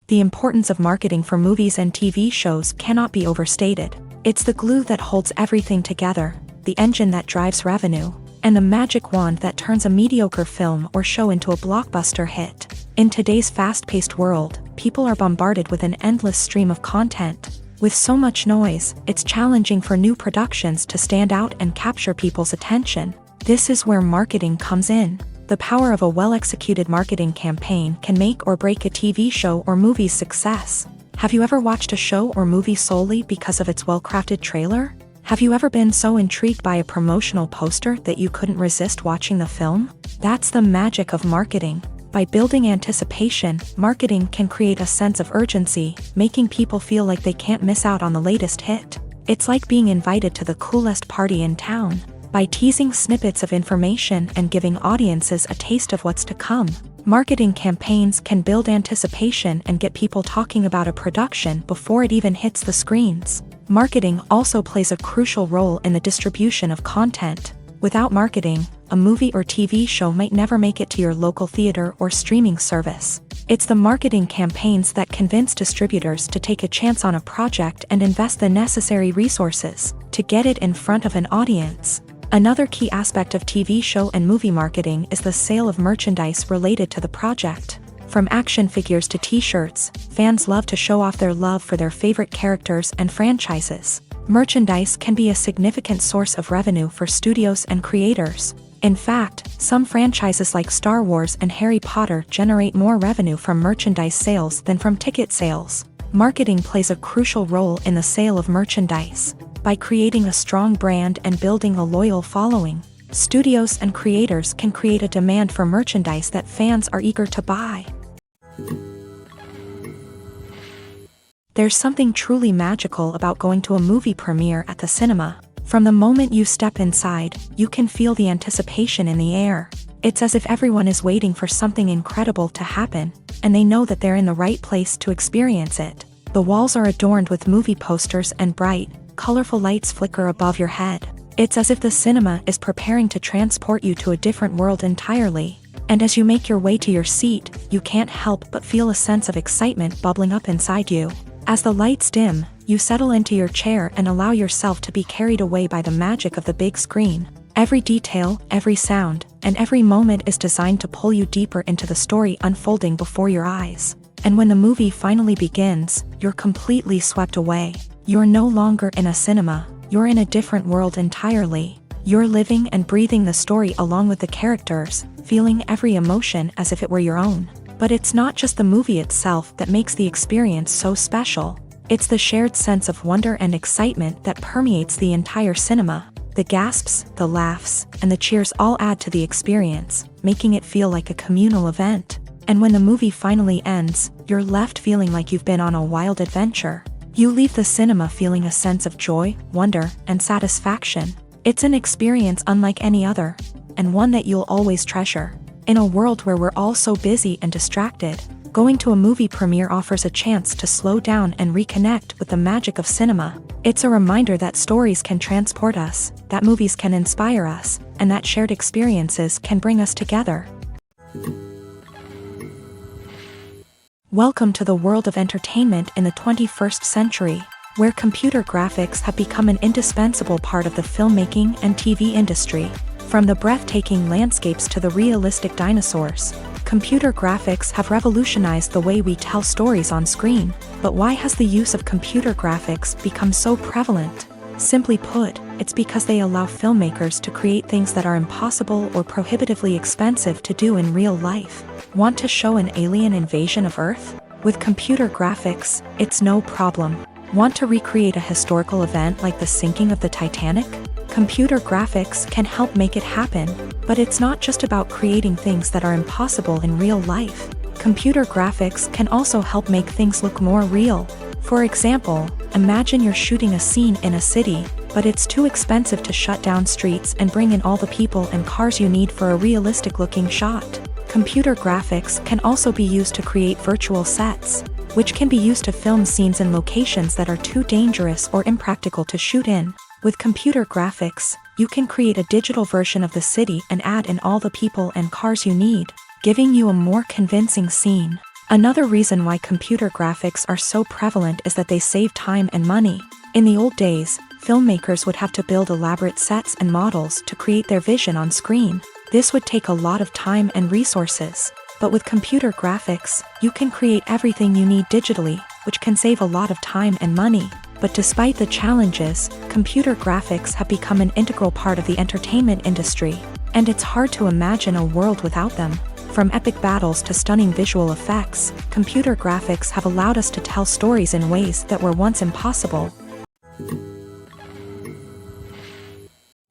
The importance of marketing for movies and TV shows cannot be overstated. It's the glue that holds everything together, the engine that drives revenue, and the magic wand that turns a mediocre film or show into a blockbuster hit. In today's fast-paced world, people are bombarded with an endless stream of content. With so much noise, it's challenging for new productions to stand out and capture people's attention. This is where marketing comes in. The power of a well-executed marketing campaign can make or break a TV show or movie's success. Have you ever watched a show or movie solely because of its well-crafted trailer? Have you ever been so intrigued by a promotional poster that you couldn't resist watching the film? That's the magic of marketing. By building anticipation, marketing can create a sense of urgency, making people feel like they can't miss out on the latest hit. It's like being invited to the coolest party in town. By teasing snippets of information and giving audiences a taste of what's to come, marketing campaigns can build anticipation and get people talking about a production before it even hits the screens. Marketing also plays a crucial role in the distribution of content. Without marketing, a movie or TV show might never make it to your local theater or streaming service. It's the marketing campaigns that convince distributors to take a chance on a project and invest the necessary resources to get it in front of an audience. Another key aspect of TV show and movie marketing is the sale of merchandise related to the project. From action figures to t-shirts, fans love to show off their love for their favorite characters and franchises. Merchandise can be a significant source of revenue for studios and creators. In fact, some franchises like Star Wars and Harry Potter generate more revenue from merchandise sales than from ticket sales. Marketing plays a crucial role in the sale of merchandise. By creating a strong brand and building a loyal following, studios and creators can create a demand for merchandise that fans are eager to buy. There's something truly magical about going to a movie premiere at the cinema. From the moment you step inside, you can feel the anticipation in the air. It's as if everyone is waiting for something incredible to happen, and they know that they're in the right place to experience it. The walls are adorned with movie posters and bright, colorful lights flicker above your head. It's as if the cinema is preparing to transport you to a different world entirely. And as you make your way to your seat, you can't help but feel a sense of excitement bubbling up inside you. As the lights dim, you settle into your chair and allow yourself to be carried away by the magic of the big screen. Every detail, every sound, and every moment is designed to pull you deeper into the story unfolding before your eyes. And when the movie finally begins, you're completely swept away. You're no longer in a cinema, you're in a different world entirely. You're living and breathing the story along with the characters, feeling every emotion as if it were your own. But it's not just the movie itself that makes the experience so special. It's the shared sense of wonder and excitement that permeates the entire cinema. The gasps, the laughs, and the cheers all add to the experience, making it feel like a communal event. And when the movie finally ends, you're left feeling like you've been on a wild adventure. You leave the cinema feeling a sense of joy, wonder, and satisfaction. It's an experience unlike any other, and one that you'll always treasure. In a world where we're all so busy and distracted, going to a movie premiere offers a chance to slow down and reconnect with the magic of cinema. It's a reminder that stories can transport us, that movies can inspire us, and that shared experiences can bring us together. Welcome to the world of entertainment in the 21st century, where computer graphics have become an indispensable part of the filmmaking and TV industry. From the breathtaking landscapes to the realistic dinosaurs, computer graphics have revolutionized the way we tell stories on screen. But why has the use of computer graphics become so prevalent? Simply put, it's because they allow filmmakers to create things that are impossible or prohibitively expensive to do in real life. Want to show an alien invasion of Earth? With computer graphics, it's no problem. Want to recreate a historical event like the sinking of the Titanic? Computer graphics can help make it happen. But it's not just about creating things that are impossible in real life. Computer graphics can also help make things look more real. For example, imagine you're shooting a scene in a city, but it's too expensive to shut down streets and bring in all the people and cars you need for a realistic-looking shot. Computer graphics can also be used to create virtual sets, which can be used to film scenes in locations that are too dangerous or impractical to shoot in. With computer graphics, you can create a digital version of the city and add in all the people and cars you need, giving you a more convincing scene. Another reason why computer graphics are so prevalent is that they save time and money. In the old days, filmmakers would have to build elaborate sets and models to create their vision on screen. This would take a lot of time and resources. But with computer graphics, you can create everything you need digitally, which can save a lot of time and money. But despite the challenges, computer graphics have become an integral part of the entertainment industry, and it's hard to imagine a world without them. From epic battles to stunning visual effects, computer graphics have allowed us to tell stories in ways that were once impossible.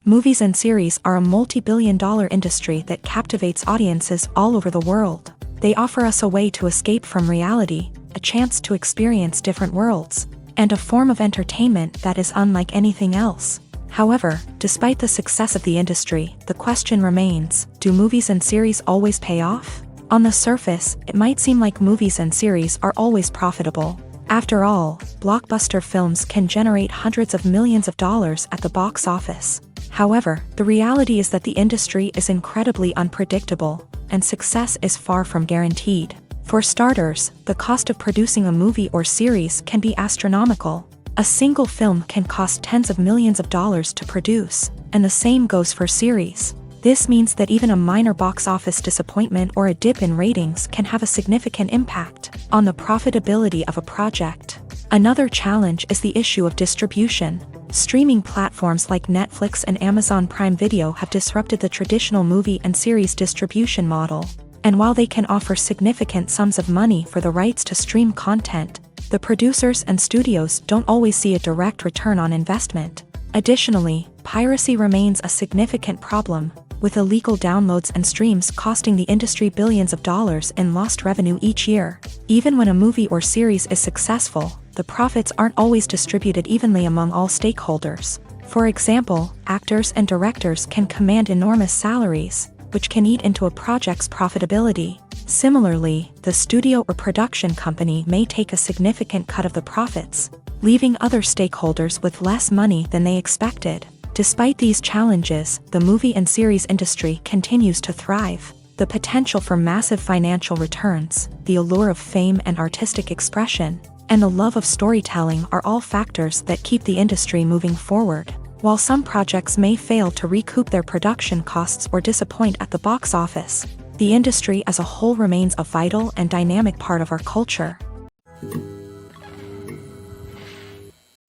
Movies and series are a multi-billion-dollar industry that captivates audiences all over the world. They offer us a way to escape from reality, a chance to experience different worlds, and a form of entertainment that is unlike anything else. However, despite the success of the industry, the question remains, do movies and series always pay off? On the surface, it might seem like movies and series are always profitable. After all, blockbuster films can generate hundreds of millions of dollars at the box office. However, the reality is that the industry is incredibly unpredictable, and success is far from guaranteed. For starters, the cost of producing a movie or series can be astronomical. A single film can cost tens of millions of dollars to produce, and the same goes for series. This means that even a minor box office disappointment or a dip in ratings can have a significant impact on the profitability of a project. Another challenge is the issue of distribution. Streaming platforms like Netflix and Amazon Prime Video have disrupted the traditional movie and series distribution model. And while they can offer significant sums of money for the rights to stream content, the producers and studios don't always see a direct return on investment. Additionally, piracy remains a significant problem, with illegal downloads and streams costing the industry billions of dollars in lost revenue each year. Even when a movie or series is successful, the profits aren't always distributed evenly among all stakeholders. For example, actors and directors can command enormous salaries, which can eat into a project's profitability. Similarly, the studio or production company may take a significant cut of the profits, leaving other stakeholders with less money than they expected. Despite these challenges, the movie and series industry continues to thrive. The potential for massive financial returns, the allure of fame and artistic expression, and the love of storytelling are all factors that keep the industry moving forward. While some projects may fail to recoup their production costs or disappoint at the box office, the industry as a whole remains a vital and dynamic part of our culture.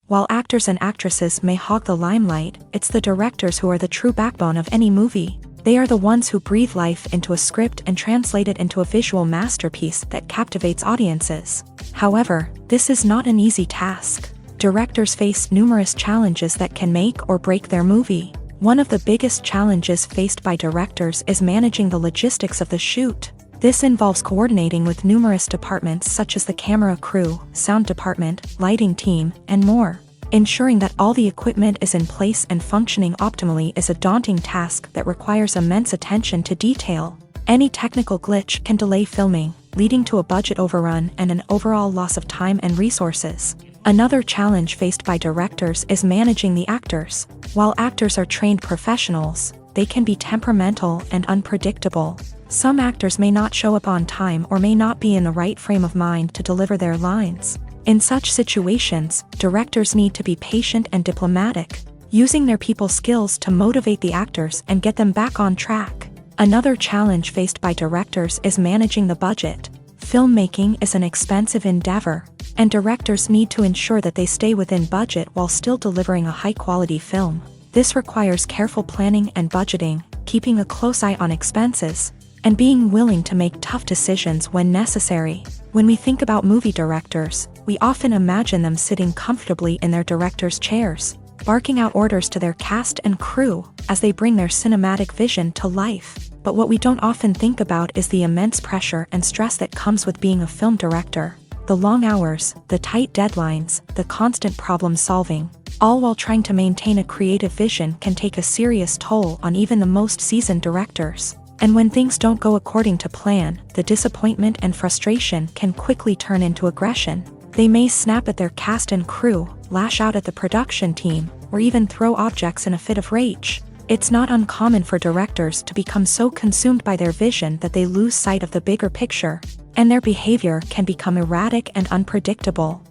While actors and actresses may hog the limelight, it's the directors who are the true backbone of any movie. They are the ones who breathe life into a script and translate it into a visual masterpiece that captivates audiences. However, this is not an easy task. Directors face numerous challenges that can make or break their movie. One of the biggest challenges faced by directors is managing the logistics of the shoot. This involves coordinating with numerous departments such as the camera crew, sound department, lighting team, and more. Ensuring that all the equipment is in place and functioning optimally is a daunting task that requires immense attention to detail. Any technical glitch can delay filming, leading to a budget overrun and an overall loss of time and resources. Another challenge faced by directors is managing the actors. While actors are trained professionals, they can be temperamental and unpredictable. Some actors may not show up on time or may not be in the right frame of mind to deliver their lines. In such situations, directors need to be patient and diplomatic, using their people skills to motivate the actors and get them back on track. Another challenge faced by directors is managing the budget. Filmmaking is an expensive endeavor, and directors need to ensure that they stay within budget while still delivering a high-quality film. This requires careful planning and budgeting, keeping a close eye on expenses, and being willing to make tough decisions when necessary. When we think about movie directors, we often imagine them sitting comfortably in their director's chairs, barking out orders to their cast and crew as they bring their cinematic vision to life. but what we don't often think about is the immense pressure and stress that comes with being a film director. The long hours, the tight deadlines, the constant problem solving, all while trying to maintain a creative vision can take a serious toll on even the most seasoned directors. And when things don't go according to plan, the disappointment and frustration can quickly turn into aggression. They may snap at their cast and crew, lash out at the production team, or even throw objects in a fit of rage. It's not uncommon for directors to become so consumed by their vision that they lose sight of the bigger picture, and their behavior can become erratic and unpredictable.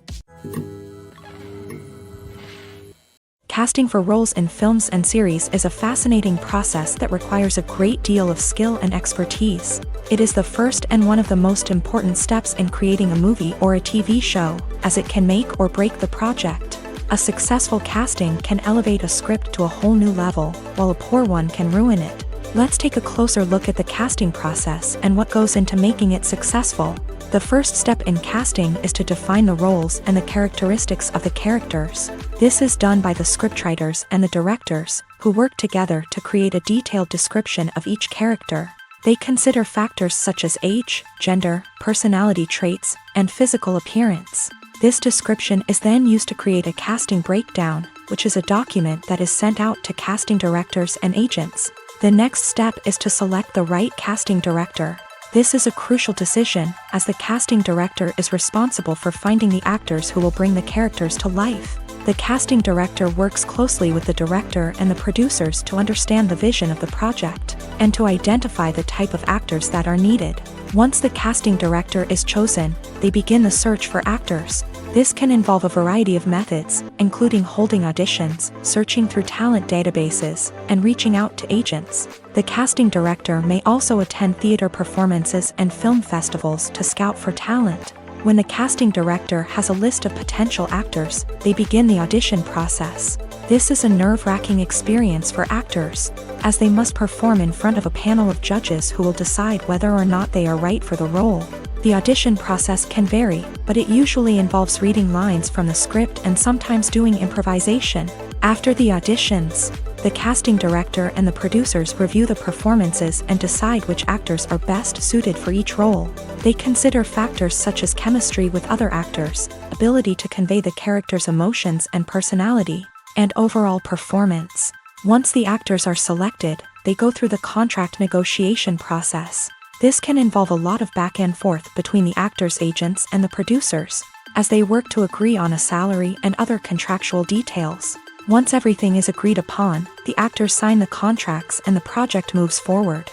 Casting for roles in films and series is a fascinating process that requires a great deal of skill and expertise. It is the first and one of the most important steps in creating a movie or a TV show, as it can make or break the project. A successful casting can elevate a script to a whole new level, while a poor one can ruin it. Let's take a closer look at the casting process and what goes into making it successful. The first step in casting is to define the roles and the characteristics of the characters. This is done by the scriptwriters and the directors, who work together to create a detailed description of each character. They consider factors such as age, gender, personality traits, and physical appearance. This description is then used to create a casting breakdown, which is a document that is sent out to casting directors and agents. The next step is to select the right casting director. This is a crucial decision, as the casting director is responsible for finding the actors who will bring the characters to life. The casting director works closely with the director and the producers to understand the vision of the project, and to identify the type of actors that are needed. Once the casting director is chosen, they begin the search for actors. This can involve a variety of methods, including holding auditions, searching through talent databases, and reaching out to agents. The casting director may also attend theater performances and film festivals to scout for talent. When the casting director has a list of potential actors, they begin the audition process. This is a nerve-wracking experience for actors, as they must perform in front of a panel of judges who will decide whether or not they are right for the role. The audition process can vary, but it usually involves reading lines from the script and sometimes doing improvisation. After the auditions, the casting director and the producers review the performances and decide which actors are best suited for each role. They consider factors such as chemistry with other actors, ability to convey the character's emotions and personality, and overall performance. Once the actors are selected, they go through the contract negotiation process. This can involve a lot of back and forth between the actors' agents and the producers, as they work to agree on a salary and other contractual details. Once everything is agreed upon, the actors sign the contracts and the project moves forward.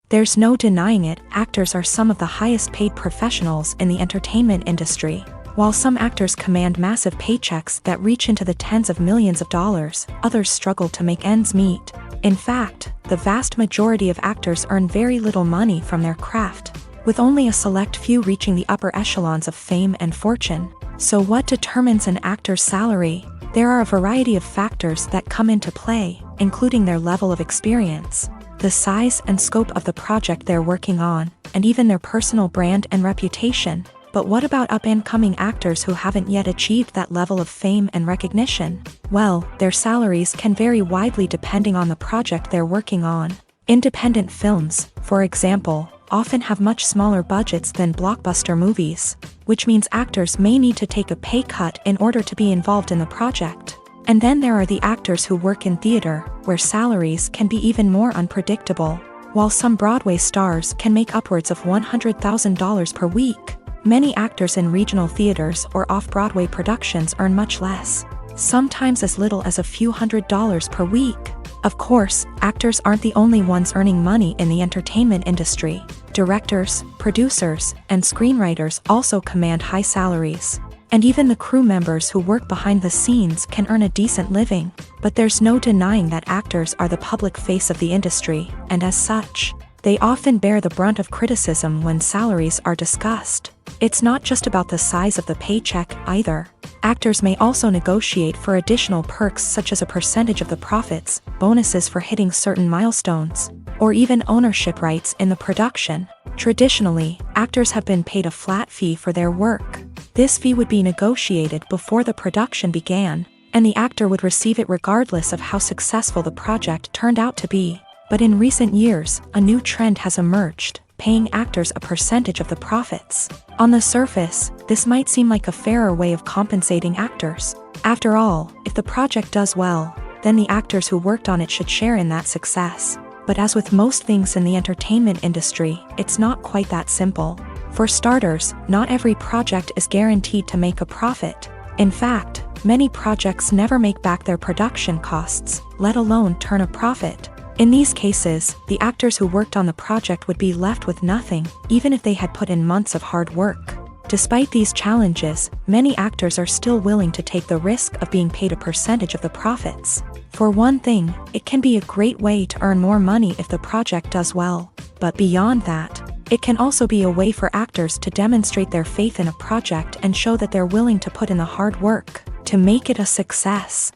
There's no denying it, actors are some of the highest paid professionals in the entertainment industry. While some actors command massive paychecks that reach into the tens of millions of dollars, others struggle to make ends meet. In fact, the vast majority of actors earn very little money from their craft, with only a select few reaching the upper echelons of fame and fortune. So what determines an actor's salary? There are a variety of factors that come into play, including their level of experience, the size and scope of the project they're working on, and even their personal brand and reputation. But what about up-and-coming actors who haven't yet achieved that level of fame and recognition? Well, their salaries can vary widely depending on the project they're working on. Independent films, for example, often have much smaller budgets than blockbuster movies, which means actors may need to take a pay cut in order to be involved in the project. And then there are the actors who work in theater, where salaries can be even more unpredictable. While some Broadway stars can make upwards of $100,000 per week, many actors in regional theaters or off-Broadway productions earn much less, sometimes as little as a few $100s per week. Of course, actors aren't the only ones earning money in the entertainment industry. Directors, producers, and screenwriters also command high salaries. And even the crew members who work behind the scenes can earn a decent living. But there's no denying that actors are the public face of the industry, and as such, they often bear the brunt of criticism when salaries are discussed. It's not just about the size of the paycheck, either. Actors may also negotiate for additional perks such as a percentage of the profits, bonuses for hitting certain milestones, or even ownership rights in the production. Traditionally, actors have been paid a flat fee for their work. This fee would be negotiated before the production began, and the actor would receive it regardless of how successful the project turned out to be. But in recent years, a new trend has emerged, paying actors a percentage of the profits. On the surface, this might seem like a fairer way of compensating actors. After all, if the project does well, then the actors who worked on it should share in that success. But as with most things in the entertainment industry, it's not quite that simple. For starters, not every project is guaranteed to make a profit. In fact, many projects never make back their production costs, let alone turn a profit. In these cases, the actors who worked on the project would be left with nothing, even if they had put in months of hard work. Despite these challenges, many actors are still willing to take the risk of being paid a percentage of the profits. For one thing, it can be a great way to earn more money if the project does well. But beyond that, it can also be a way for actors to demonstrate their faith in a project and show that they're willing to put in the hard work to make it a success.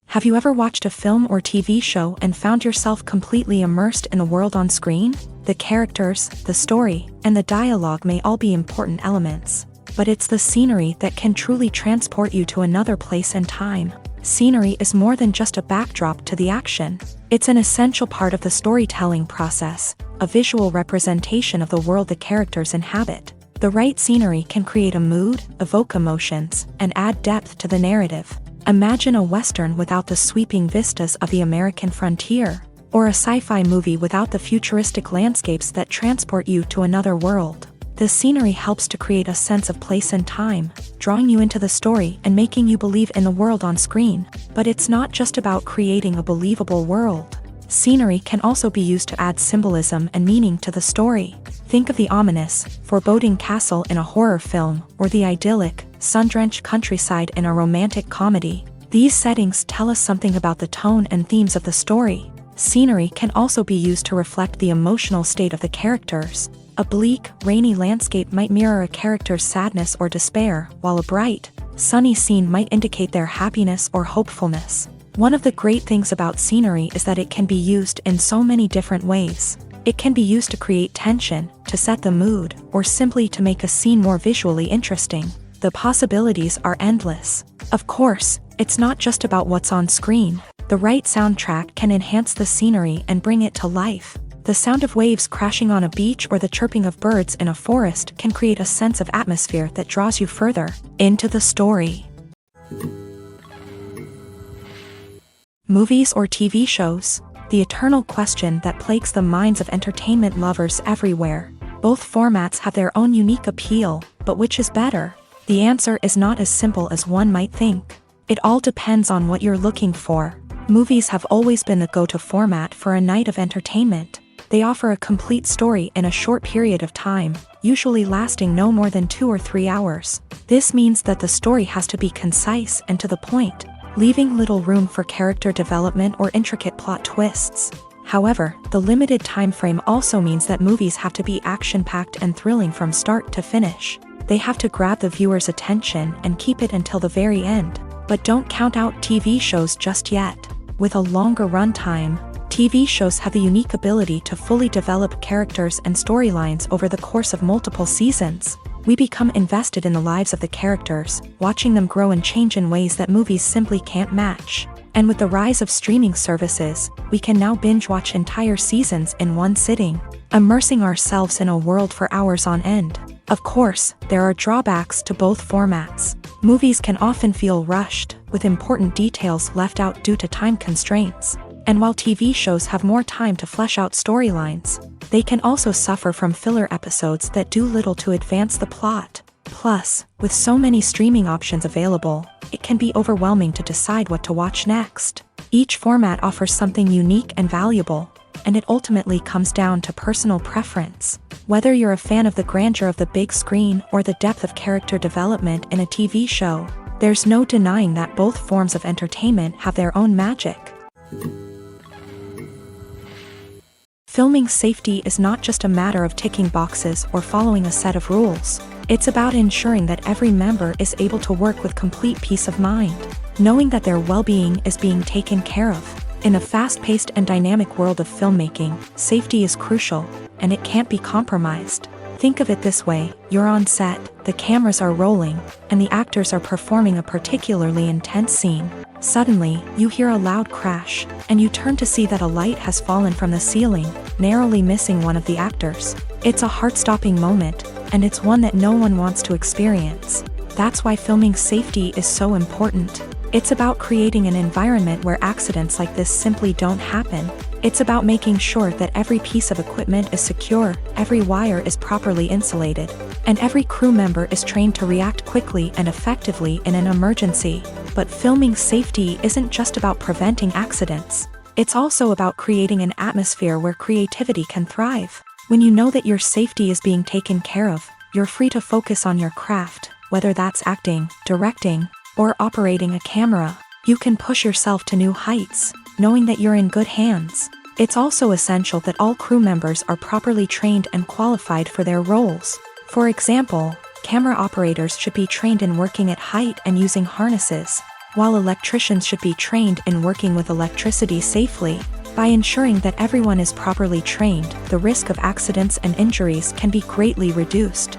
Have you ever watched a film or TV show and found yourself completely immersed in the world on screen? The characters, the story, and the dialogue may all be important elements, but it's the scenery that can truly transport you to another place and time. Scenery is more than just a backdrop to the action. It's an essential part of the storytelling process, a visual representation of the world the characters inhabit. The right scenery can create a mood, evoke emotions, and add depth to the narrative. Imagine a Western without the sweeping vistas of the American frontier, or a sci-fi movie without the futuristic landscapes that transport you to another world. The scenery helps to create a sense of place and time, drawing you into the story and making you believe in the world on screen. But it's not just about creating a believable world. Scenery can also be used to add symbolism and meaning to the story. Think of the ominous, foreboding castle in a horror film, or the idyllic, sun-drenched countryside in a romantic comedy. These settings tell us something about the tone and themes of the story. Scenery can also be used to reflect the emotional state of the characters. A bleak, rainy landscape might mirror a character's sadness or despair, while a bright, sunny scene might indicate their happiness or hopefulness. One of the great things about scenery is that it can be used in so many different ways. It can be used to create tension, to set the mood, or simply to make a scene more visually interesting. The possibilities are endless. Of course, it's not just about what's on screen. The right soundtrack can enhance the scenery and bring it to life. The sound of waves crashing on a beach or the chirping of birds in a forest can create a sense of atmosphere that draws you further into the story. Movies or TV shows? The eternal question that plagues the minds of entertainment lovers everywhere. Both formats have their own unique appeal, but which is better? The answer is not as simple as one might think. It all depends on what you're looking for. Movies have always been the go-to format for a night of entertainment. They offer a complete story in a short period of time, usually lasting no more than 2 or 3 hours. This means that the story has to be concise and to the point, leaving little room for character development or intricate plot twists. However, the limited time frame also means that movies have to be action-packed and thrilling from start to finish. They have to grab the viewer's attention and keep it until the very end. But don't count out TV shows just yet. With a longer runtime, TV shows have the unique ability to fully develop characters and storylines over the course of multiple seasons. We become invested in the lives of the characters, watching them grow and change in ways that movies simply can't match. And with the rise of streaming services, we can now binge-watch entire seasons in one sitting, immersing ourselves in a world for hours on end. Of course, there are drawbacks to both formats. Movies can often feel rushed, with important details left out due to time constraints. And while TV shows have more time to flesh out storylines, they can also suffer from filler episodes that do little to advance the plot. Plus, with so many streaming options available, it can be overwhelming to decide what to watch next. Each format offers something unique and valuable, and it ultimately comes down to personal preference. Whether you're a fan of the grandeur of the big screen or the depth of character development in a TV show, there's no denying that both forms of entertainment have their own magic. Filming safety is not just a matter of ticking boxes or following a set of rules. It's about ensuring that every member is able to work with complete peace of mind, knowing that their well-being is being taken care of. In a fast-paced and dynamic world of filmmaking, safety is crucial, and it can't be compromised. Think of it this way, you're on set, the cameras are rolling, and the actors are performing a particularly intense scene. Suddenly, you hear a loud crash, and you turn to see that a light has fallen from the ceiling, narrowly missing one of the actors. It's a heart-stopping moment, and it's one that no one wants to experience. That's why filming safety is so important. It's about creating an environment where accidents like this simply don't happen. It's about making sure that every piece of equipment is secure, every wire is properly insulated, and every crew member is trained to react quickly and effectively in an emergency. But filming safety isn't just about preventing accidents. It's also about creating an atmosphere where creativity can thrive. When you know that your safety is being taken care of, you're free to focus on your craft, whether that's acting, directing, or operating a camera. You can push yourself to new heights, knowing that you're in good hands. It's also essential that all crew members are properly trained and qualified for their roles. For example, camera operators should be trained in working at height and using harnesses, while electricians should be trained in working with electricity safely. By ensuring that everyone is properly trained, the risk of accidents and injuries can be greatly reduced.